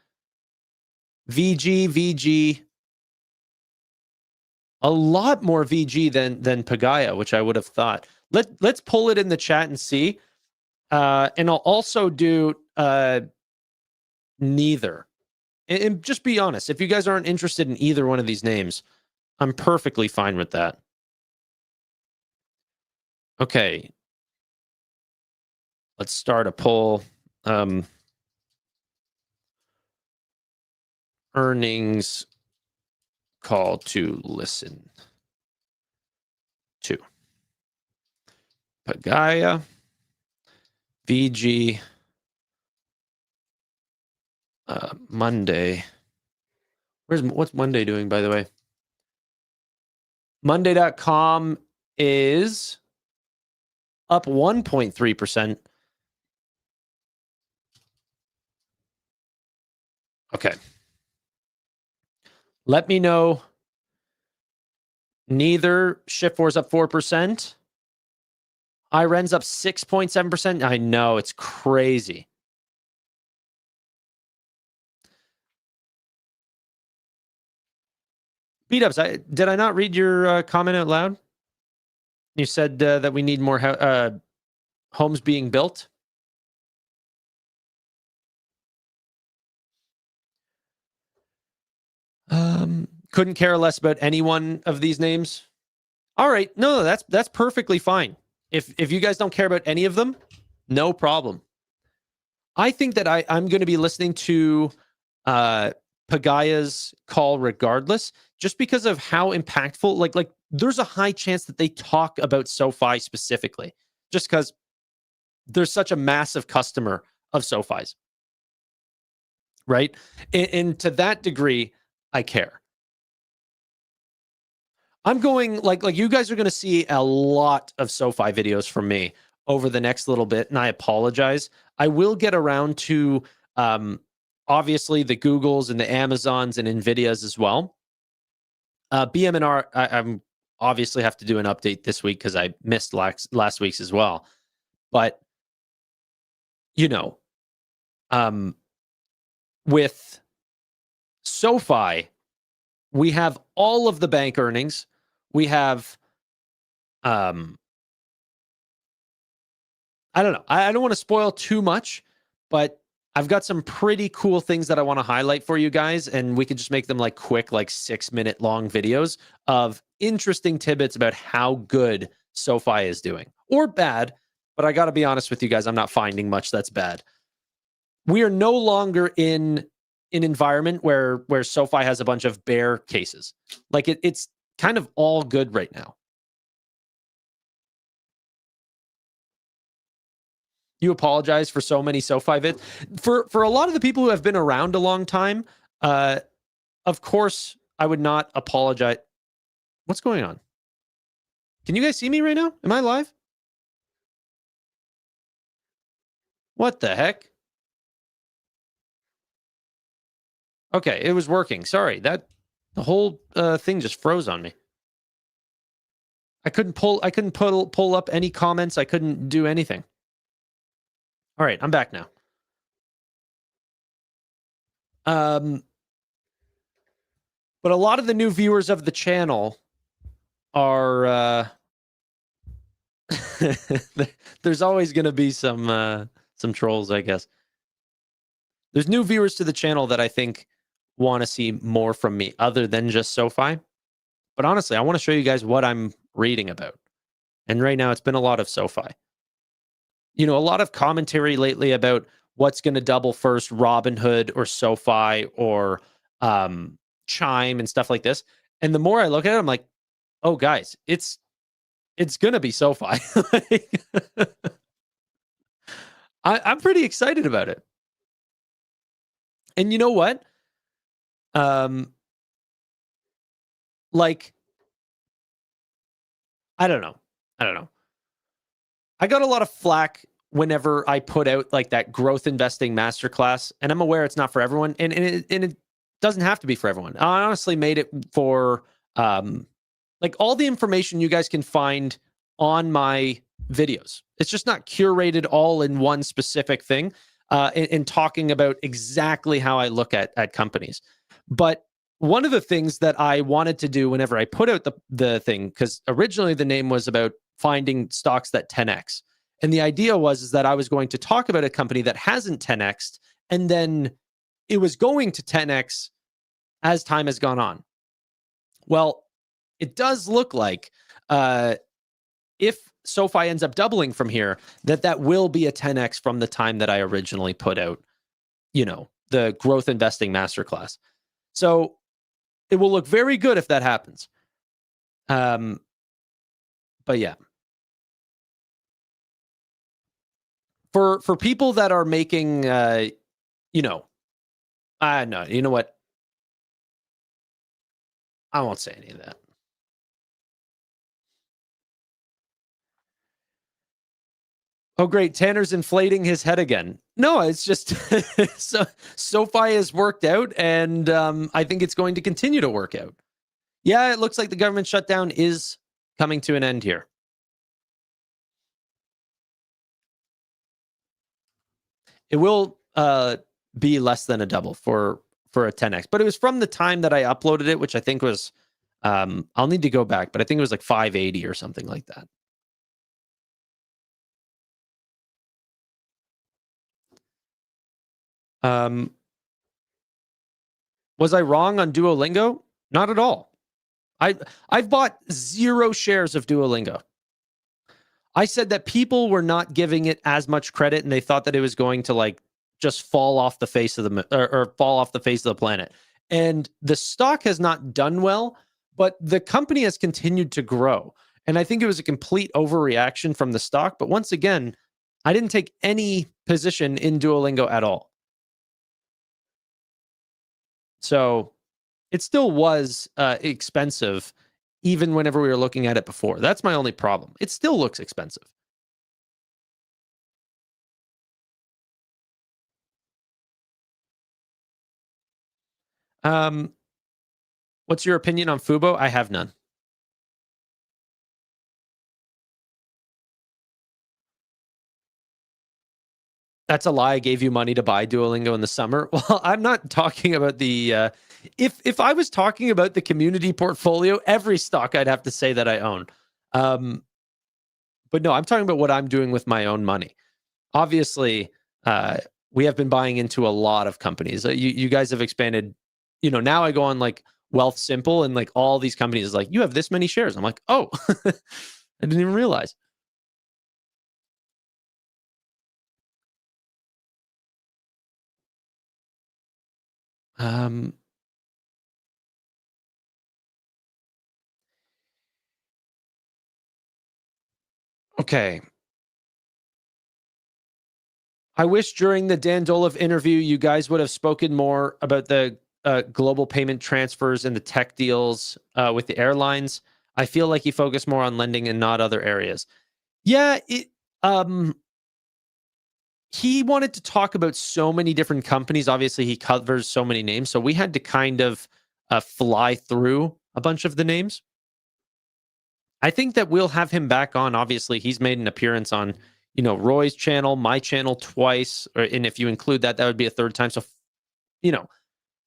VG. A lot more VG than Pagaya, which I would have thought. Let's pull it in the chat and see. And I'll also do neither. And just be honest, if you guys aren't interested in either one of these names, I'm perfectly fine with that. Okay. Let's start a poll. Earnings call to listen to. Pagaya, VG, Monday. What's Monday doing, by the way? Monday.com is up 1.3%. Okay. Let me know. Neither. Shift4's up 4%. IREN's up 6.7%. I know, it's crazy. B-dubs, did I not read your comment out loud? You said that we need more homes being built. Couldn't care less about any one of these names. All right, no, that's perfectly fine. If you guys don't care about any of them, no problem. I think that I'm going to be listening to Pagaya's call regardless, just because of how impactful. Like there's a high chance that they talk about SoFi specifically, just because there's such a massive customer of SoFi's, right? And to that degree, I care. I'm going like you guys are going to see a lot of SoFi videos from me over the next little bit, and I apologize. I will get around to obviously the Googles and the Amazons and Nvidias as well. BM&R, I'm obviously have to do an update this week because I missed last week's as well. But you know, with SoFi, we have all of the bank earnings. We have, I don't know. I don't want to spoil too much, but I've got some pretty cool things that I want to highlight for you guys, and we could just make them like quick, like 6-minute long videos of interesting tidbits about how good SoFi is doing, or bad. But I got to be honest with you guys, I'm not finding much that's bad. We are no longer in an environment where SoFi has a bunch of bear cases. Like it's kind of all good right now. You apologize for so many SoFi vids. For a lot of the people who have been around a long time, of course, I would not apologize. What's going on? Can you guys see me right now? Am I live? What the heck? Okay, it was working. Sorry, the whole thing just froze on me. I couldn't pull up any comments. I couldn't do anything. All right, I'm back now. But a lot of the new viewers of the channel are there's always going to be some trolls, I guess. There's new viewers to the channel that I think want to see more from me other than just SoFi. But honestly, I want to show you guys what I'm reading about. And right now, it's been a lot of SoFi. A lot of commentary lately about what's going to double first, Robinhood or SoFi or Chime and stuff like this. And the more I look at it, I'm like, oh, guys, it's going to be SoFi. I'm pretty excited about it. And you know what? Like, I don't know. I got a lot of flack whenever I put out like that growth investing masterclass, and I'm aware it's not for everyone, and it doesn't have to be for everyone. I honestly made it for like all the information you guys can find on my videos. It's just not curated all in one specific thing, in talking about exactly how I look at companies. But one of the things that I wanted to do whenever I put out the thing, because originally the name was about finding stocks that 10x. And the idea is that I was going to talk about a company that hasn't 10x'd, and then it was going to 10x as time has gone on. Well, it does look like if SoFi ends up doubling from here, that will be a 10x from the time that I originally put out, the growth investing masterclass. So it will look very good if that happens. But yeah. For people that are making, no, you know what? I won't say any of that. Oh, great. Tanner's inflating his head again. No, it's just SoFi has worked out, and I think it's going to continue to work out. Yeah, it looks like the government shutdown is coming to an end here. It will be less than a double for a 10x, but it was from the time that I uploaded it, which I think was, I'll need to go back, but I think it was like 580 or something like that. Was I wrong on Duolingo? Not at all. I've bought 0 shares of Duolingo. I said that people were not giving it as much credit, and they thought that it was going to like just fall off the face of the or fall off the face of the planet. And the stock has not done well, but the company has continued to grow. And I think it was a complete overreaction from the stock. But once again, I didn't take any position in Duolingo at all. So it still was expensive, even whenever we were looking at it before. That's my only problem. It still looks expensive. What's your opinion on Fubo? I have none. That's a lie. I gave you money to buy Duolingo in the summer. Well, I'm not talking about the. If I was talking about the community portfolio, every stock I'd have to say that I own. But no, I'm talking about what I'm doing with my own money. Obviously, we have been buying into a lot of companies. You guys have expanded. Now I go on like Wealth Simple, and like all these companies is like, you have this many shares. I'm like, oh, I didn't even realize. Okay. I wish during the Dan Dolev interview, you guys would have spoken more about the global payment transfers and the tech deals with the airlines. I feel like he focused more on lending and not other areas. Yeah, he wanted to talk about so many different companies. Obviously, he covers so many names, so we had to kind of fly through a bunch of the names. I think that we'll have him back on. Obviously, he's made an appearance on, Roy's channel, my channel twice, and if you include that, that would be a third time. So,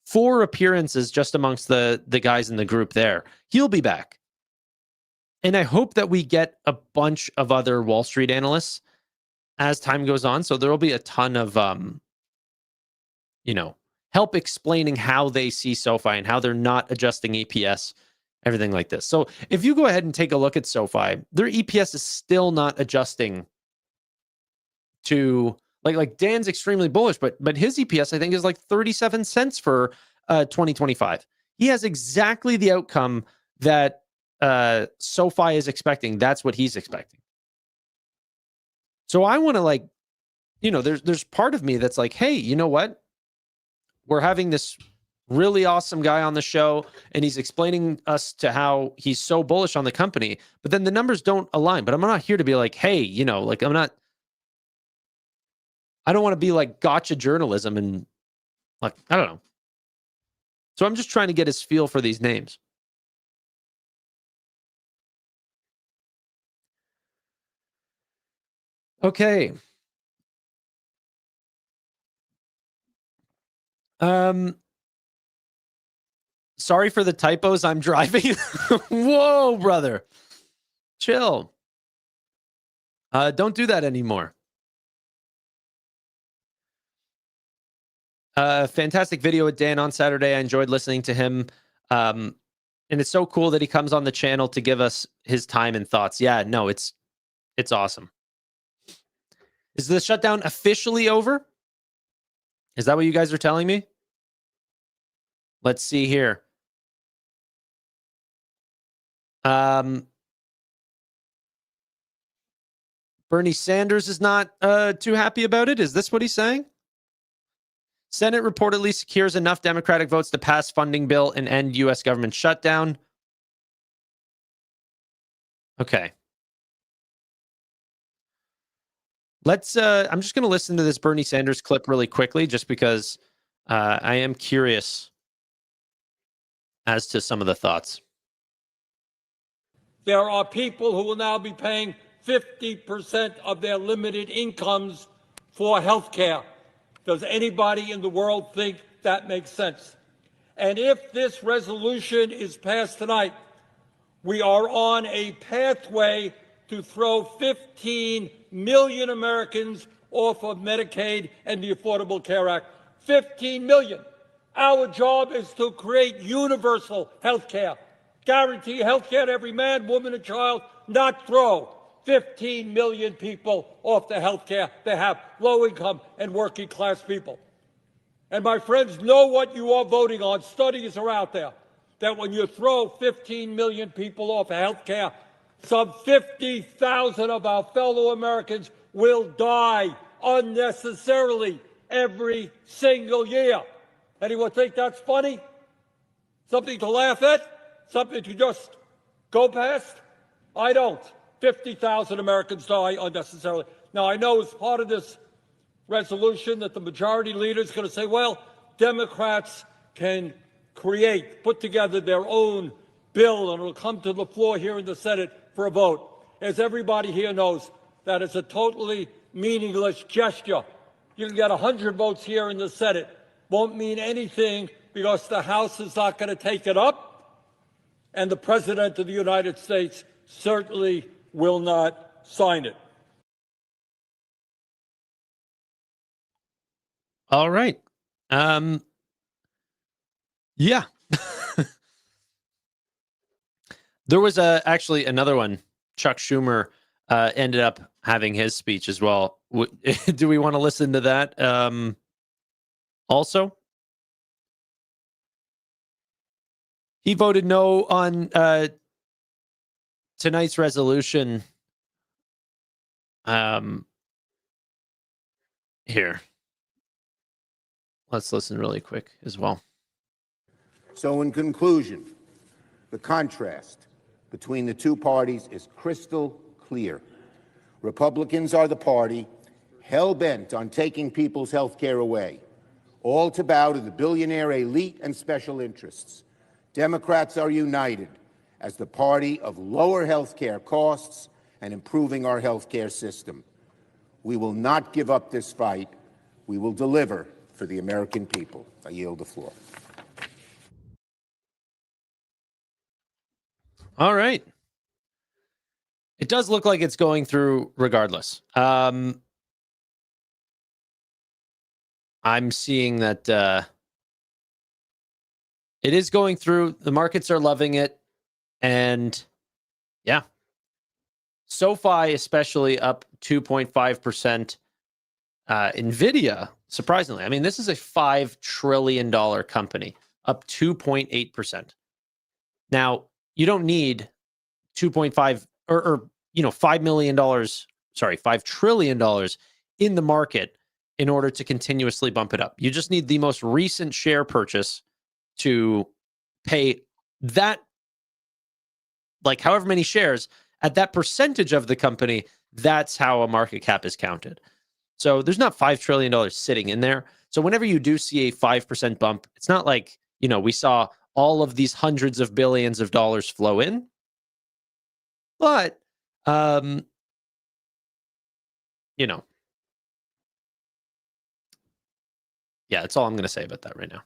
4 appearances just amongst the guys in the group there. He'll be back. And I hope that we get a bunch of other Wall Street analysts as time goes on. So there will be a ton of, help explaining how they see SoFi and how they're not adjusting EPS everything like this. So if you go ahead and take a look at SoFi, their EPS is still not adjusting to like Dan's extremely bullish, but his EPS I think is like 37 cents for 2025. He has exactly the outcome that SoFi is expecting. That's what he's expecting. So I want to like, there's part of me that's like, hey, you know what? We're having this really awesome guy on the show, and he's explaining us to how he's so bullish on the company, but then the numbers don't align. But I'm not here to be like, hey, like I don't want to be like gotcha journalism and like, I don't know. So I'm just trying to get his feel for these names. Okay. Sorry for the typos. I'm driving. Whoa, brother. Chill. Don't do that anymore. Fantastic video with Dan on Saturday. I enjoyed listening to him. And it's so cool that he comes on the channel to give us his time and thoughts. Yeah, no, it's awesome. Is the shutdown officially over? Is that what you guys are telling me? Let's see here. Bernie Sanders is not too happy about it. Is this what he's saying? Senate reportedly secures enough Democratic votes to pass funding bill and end U.S. government shutdown. Okay. Let's, I'm just going to listen to this Bernie Sanders clip really quickly, just because I am curious as to some of the thoughts. There are people who will now be paying 50% of their limited incomes for health care. Does anybody in the world think that makes sense? And if this resolution is passed tonight, we are on a pathway to throw 15 million Americans off of Medicaid and the Affordable Care Act. 15 million. Our job is to create universal health care. Guarantee health care to every man, woman, and child, not throw 15 million people off the health care they have, low-income and working-class people. And my friends, know what you are voting on. Studies are out there that when you throw 15 million people off of health care, some 50,000 of our fellow Americans will die unnecessarily every single year. Anyone think that's funny? Something to laugh at? Something to just go past? I don't. 50,000 Americans die unnecessarily. Now, I know as part of this resolution that the majority leader is going to say, well, Democrats can put together their own bill, and it'll come to the floor here in the Senate for a vote. As everybody here knows, that is a totally meaningless gesture. You can get 100 votes here in the Senate. Won't mean anything because the House is not going to take it up, and the President of the United States certainly will not sign it. All right. Yeah. There was actually another one. Chuck Schumer ended up having his speech as well. Do we want to listen to that also? He voted no on tonight's resolution. Here. Let's listen really quick as well. So in conclusion, the contrast between the two parties is crystal clear. Republicans are the party hell-bent on taking people's health care away, all to bow to the billionaire elite and special interests. Democrats are united as the party of lower health care costs and improving our health care system. We will not give up this fight. We will deliver for the American people. I yield the floor. All right. It does look like it's going through regardless. I'm seeing that it is going through. The markets are loving it. And yeah, SoFi especially up 2.5%. Nvidia, surprisingly, I mean, this is a $5 trillion company, up 2.8%. Now, you don't need 2.5 or $5 million, $5 trillion in the market in order to continuously bump it up. You just need the most recent share purchase to pay that, like however many shares at that percentage of the company. That's how a market cap is counted. So there's not $5 trillion sitting in there. So whenever you do see a 5% bump, it's not like, we saw all of these hundreds of billions of dollars flow in. But, yeah, that's all I'm going to say about that right now.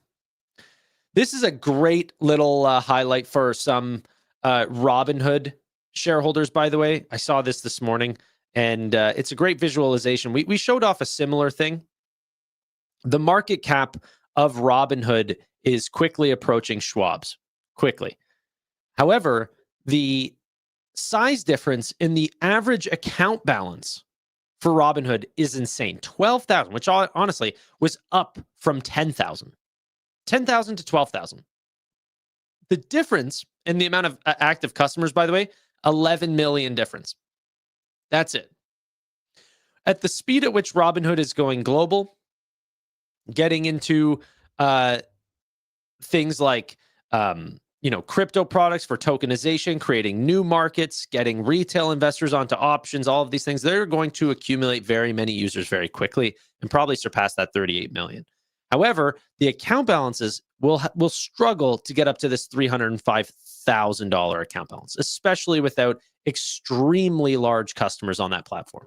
This is a great little highlight for some Robinhood shareholders, by the way. I saw this morning, and it's a great visualization. We showed off a similar thing. The market cap of Robinhood is quickly approaching Schwab's. Quickly. However, the size difference in the average account balance for Robinhood is insane. 12,000, which honestly was up from 10,000. 10,000 to 12,000. The difference in the amount of active customers, by the way, 11 million difference. That's it. At the speed at which Robinhood is going global, getting into things like crypto products for tokenization, creating new markets, getting retail investors onto options, all of these things, they're going to accumulate very many users very quickly and probably surpass that 38 million. However, the account balances will struggle to get up to this $305,000 account balance, especially without extremely large customers on that platform.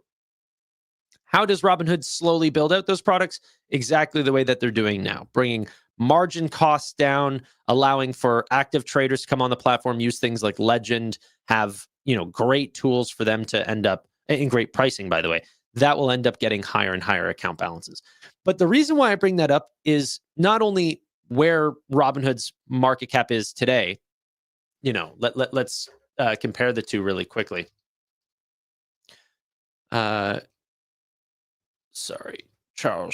How does Robinhood slowly build out those products? Exactly the way that they're doing now, bringing margin costs down, allowing for active traders to come on the platform, use things like Legend, have great tools for them to end up in great pricing, by the way. That will end up getting higher and higher account balances. But the reason why I bring that up is not only where Robinhood's market cap is today. Let's compare the two really quickly. Charles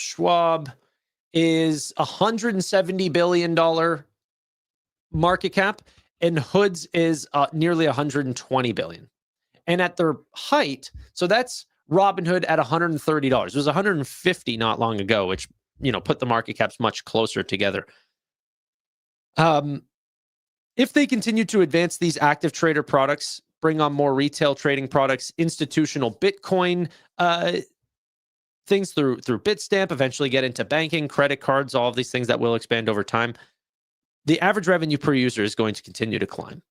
Schwab is $170 billion market cap, and Hood's is nearly $120 billion. And at their height, so that's Robinhood at $130. It was $150 not long ago, which put the market caps much closer together. If they continue to advance these active trader products, bring on more retail trading products, institutional Bitcoin things through Bitstamp, eventually get into banking, credit cards, all of these things that will expand over time, the average revenue per user is going to continue to climb.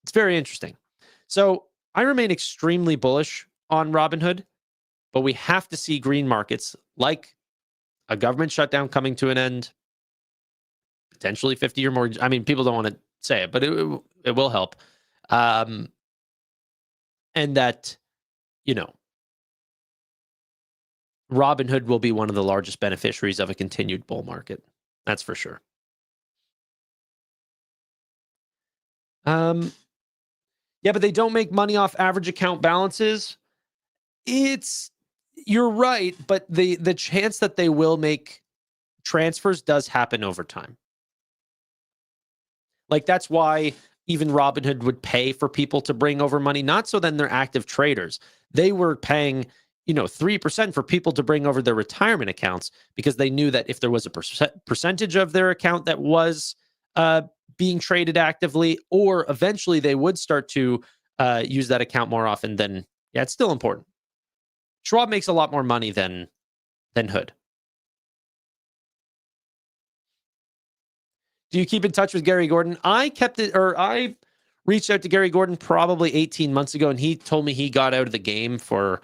It's very interesting. So I remain extremely bullish on Robinhood, but we have to see green markets like a government shutdown coming to an end, potentially 50-year mortgage. I mean, people don't want to say it, but it will help. And that, Robinhood will be one of the largest beneficiaries of a continued bull market. That's for sure. Yeah, but they don't make money off average account balances. You're right, but the chance that they will make transfers does happen over time. Like, that's why even Robinhood would pay for people to bring over money, not so then they're active traders. They were paying 3% for people to bring over their retirement accounts because they knew that if there was a percentage of their account that was being traded actively, or eventually they would start to use that account more often, then yeah, it's still important. Schwab makes a lot more money than Hood. Do you keep in touch with Gary Gordon? I reached out to Gary Gordon probably 18 months ago, and he told me he got out of the game for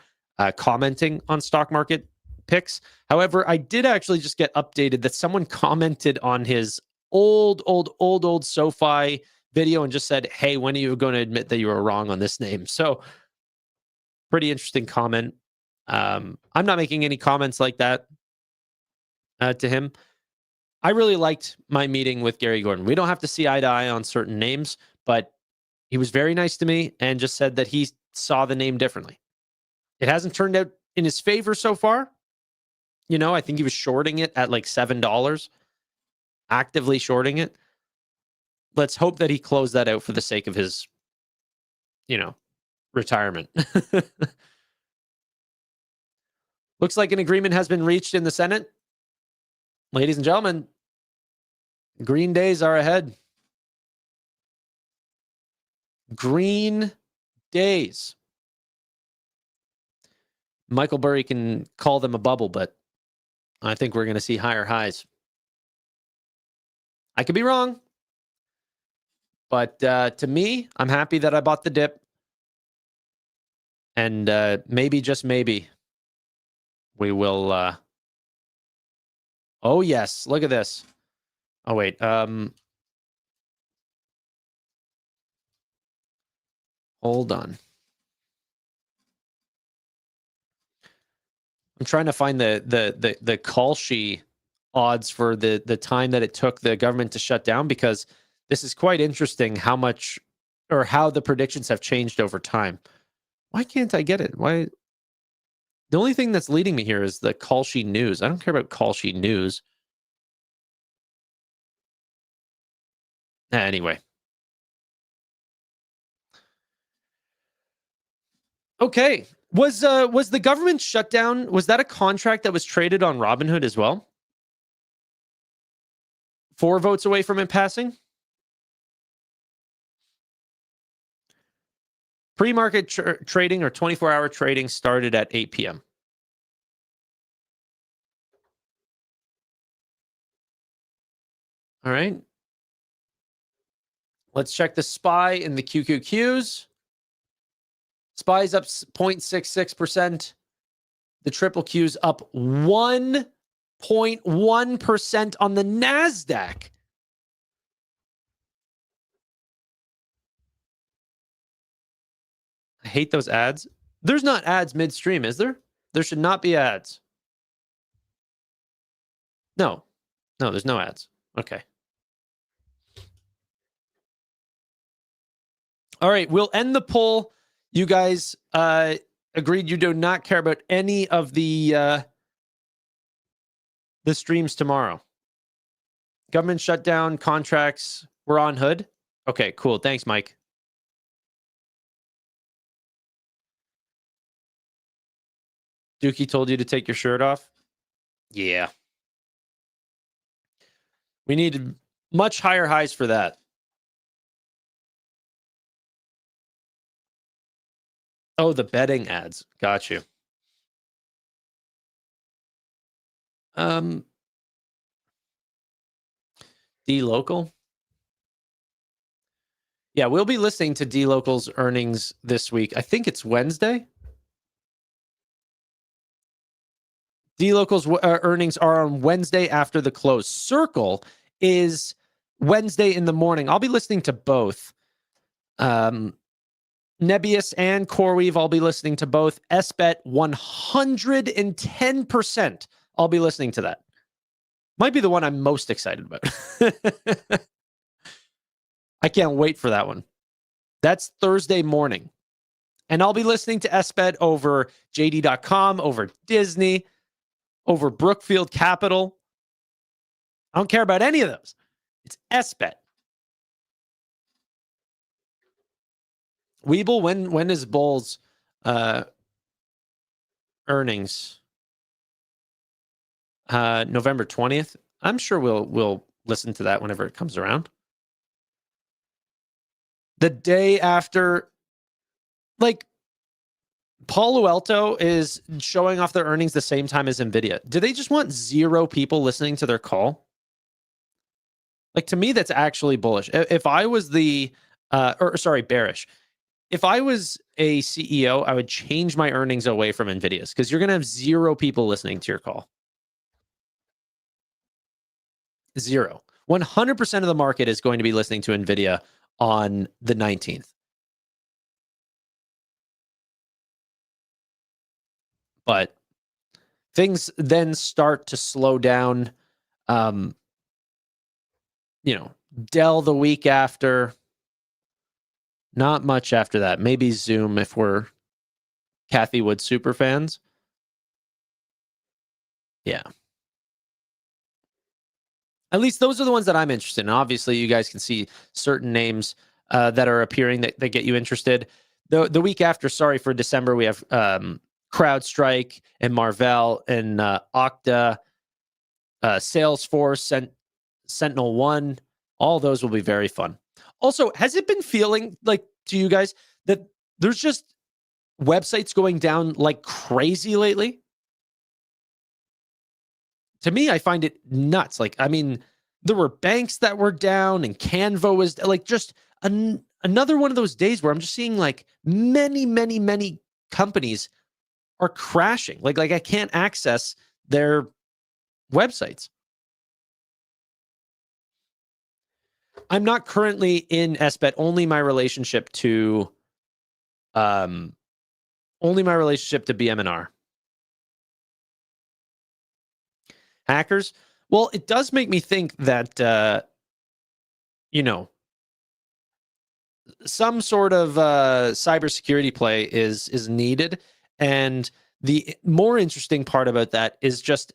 commenting on stock market picks. However, I did actually just get updated that someone commented on his old SoFi video and just said, "Hey, when are you going to admit that you were wrong on this name?" So pretty interesting comment. I'm not making any comments like that to him. I really liked my meeting with Gary Gordon. We don't have to see eye to eye on certain names, but He was very nice to me and just said that he saw the name differently. It hasn't turned out in his favor so far. I think he was shorting it at like $7, actively shorting it. Let's hope that he closed that out for the sake of his, retirement. Looks like an agreement has been reached in the Senate. Ladies and gentlemen, green days are ahead. Green days. Michael Burry can call them a bubble, but I think we're going to see higher highs. I could be wrong, but to me, I'm happy that I bought the dip. And maybe, just maybe, we will... oh, yes. Look at this. Oh, wait. Hold on. I'm trying to find the Kalshi odds for the time that it took the government to shut down, because this is quite interesting how much or how the predictions have changed over time. Why can't I get it? Why? The only thing that's leading me here is the Kalshi news. I don't care about Kalshi news. Anyway. Okay. Was the government shutdown, was that a contract that was traded on Robinhood as well? 4 votes away from it passing? Pre-market trading or 24-hour trading started at 8 p.m. All right. Let's check the SPY in the QQQs. SPY's up 0.66%. The triple Q's up 1.1% on the NASDAQ. I hate those ads. There's not ads midstream, is there? There should not be ads. No, there's no ads. Okay. All right, we'll end the poll. You guys agreed you do not care about any of the streams tomorrow. Government shutdown, contracts, we're on hood. Okay, cool. Thanks, Mike. Dookie told you to take your shirt off? Yeah. We need much higher highs for that. Oh, the betting ads. Got you. D-Local? Yeah, we'll be listening to D-Local's earnings this week. I think it's Wednesday. D-Local's earnings are on Wednesday after the close. Circle is Wednesday in the morning. I'll be listening to both. Nebius and CoreWeave, I'll be listening to both. SBET, 110%. I'll be listening to that. Might be the one I'm most excited about. I can't wait for that one. That's Thursday morning. And I'll be listening to SBET over JD.com, over Disney, over Brookfield Capital. I don't care about any of those. It's SBET. Weeble, when is Bull's earnings? November 20th. I'm sure we'll listen to that whenever it comes around. The day after, like, Palo Alto is showing off their earnings the same time as Nvidia. Do they just want 0 people listening to their call? Like, to me, that's actually bullish. If I was bearish. If I was a CEO, I would change my earnings away from Nvidia's, because you're going to have 0 people listening to your call. 0. 100% of the market is going to be listening to Nvidia on the 19th. But things then start to slow down. Dell the week after. Not much after that. Maybe Zoom if we're Kathy Wood super fans. Yeah. At least those are the ones that I'm interested in. Obviously, you guys can see certain names that are appearing that get you interested. The week after, sorry for December, we have CrowdStrike and Marvell and Okta, Salesforce, Sentinel One. All those will be very fun. Also, has it been feeling like to you guys that there's just websites going down like crazy lately? To me, I find it nuts. Like, I mean, there were banks that were down, and Canva was like just another one of those days where I'm just seeing like many companies are crashing. Like I can't access their websites. I'm not currently in SBET. Only my relationship to BM&R. Hackers. Well, it does make me think that some sort of cybersecurity play is needed, and the more interesting part about that is just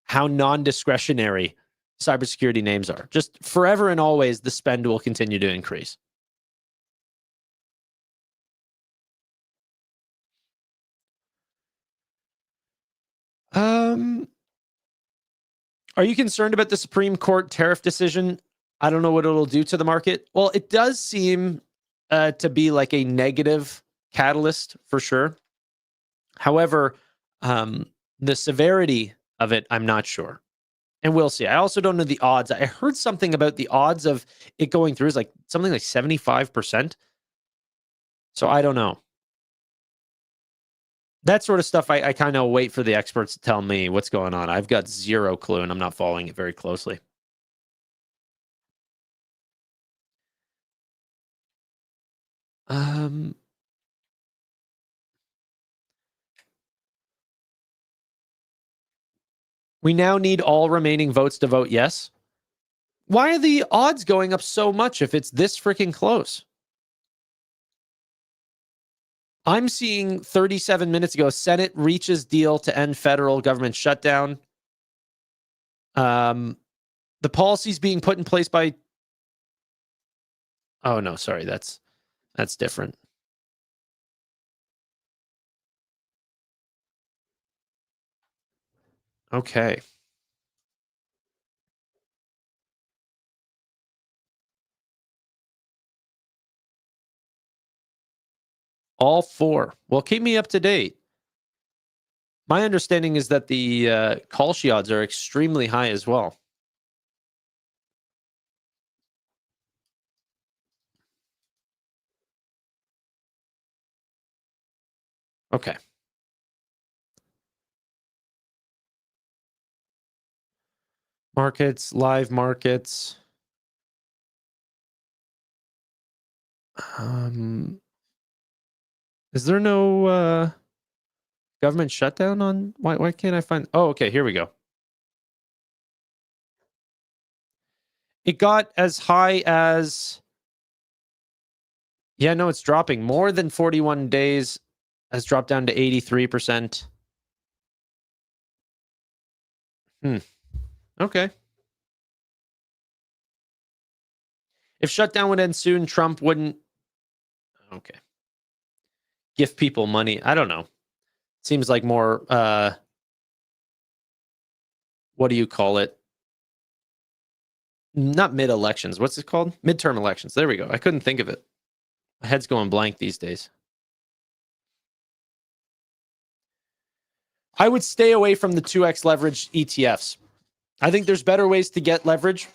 how non-discretionary cybersecurity names are. Just forever and always, the spend will continue to increase. Are you concerned about the Supreme Court tariff decision? I don't know what it'll do to the market. Well, it does seem to be like a negative catalyst for sure. However, the severity of it, I'm not sure. And we'll see. I also don't know the odds. I heard something about the odds of it going through is like something like 75%. So I don't know. That sort of stuff, I kind of wait for the experts to tell me what's going on. I've got zero clue, and I'm not following it very closely. We now need all remaining votes to vote yes. Why are the odds going up so much if it's this freaking close? I'm seeing 37 minutes ago, Senate reaches deal to end federal government shutdown. The policies being put in place by... Oh, no, sorry. That's different. Okay. All four. Well, keep me up to date. My understanding is that the call she odds are extremely high as well. Okay. Markets, live markets. Is there no government shutdown on? Why can't I find? Oh, okay. Here we go. It got as high as... Yeah, no, it's dropping. More than 41 days has dropped down to 83%. Okay. If shutdown would end soon, Trump wouldn't... Okay. Give people money. I don't know. Seems like more... what do you call it? Not mid-elections. What's it called? Midterm elections. There we go. I couldn't think of it. My head's going blank these days. I would stay away from the 2x leverage ETFs. I think there's better ways to get leverage.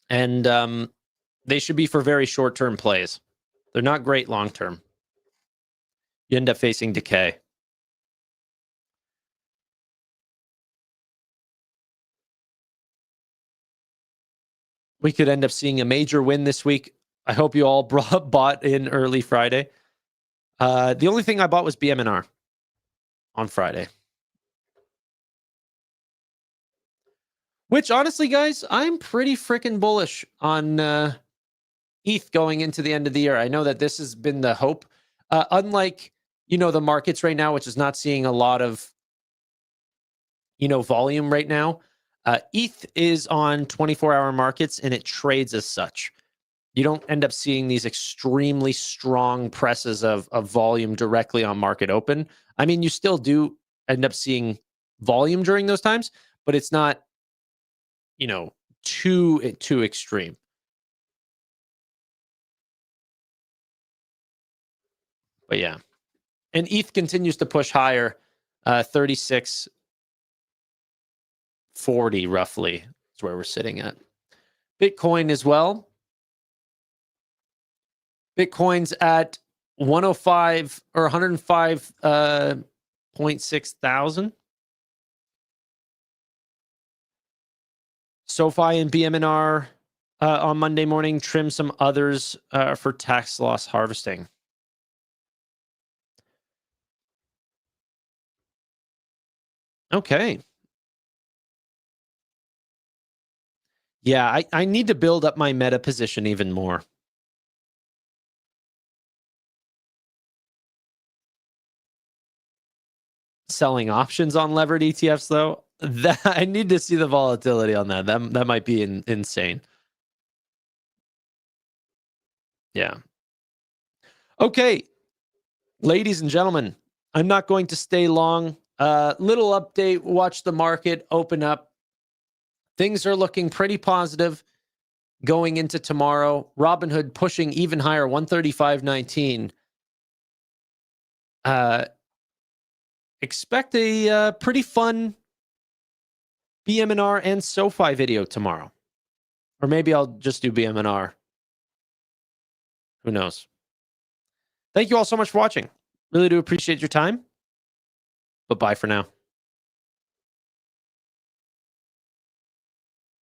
And they should be for very short-term plays. They're not great long-term. You end up facing decay. We could end up seeing a major win this week. I hope you all bought in early Friday. The only thing I bought was BM&R on Friday. Which, honestly, guys, I'm pretty freaking bullish on ETH going into the end of the year. I know that this has been the hope. Unlike, the markets right now, which is not seeing a lot of, volume right now, ETH is on 24-hour markets and it trades as such. You don't end up seeing these extremely strong presses of volume directly on market open. I mean, you still do end up seeing volume during those times, but it's not, too extreme. But yeah. And ETH continues to push higher, 36.40 roughly is where we're sitting at. Bitcoin as well. Bitcoin's at 105 or 105.6 thousand. SoFi and BMNR on Monday morning trim some others for tax loss harvesting. Okay. Yeah, I need to build up my meta position even more. Selling options on levered ETFs, though, that I need to see the volatility on that. That might be insane. Yeah. Okay, ladies and gentlemen, I'm not going to stay long. Little update. Watch the market open up. Things are looking pretty positive going into tomorrow. Robinhood pushing even higher, 135.19. Expect a pretty fun BMNR and SoFi video tomorrow. Or maybe I'll just do BMNR. Who knows? Thank you all so much for watching. Really do appreciate your time. But bye for now.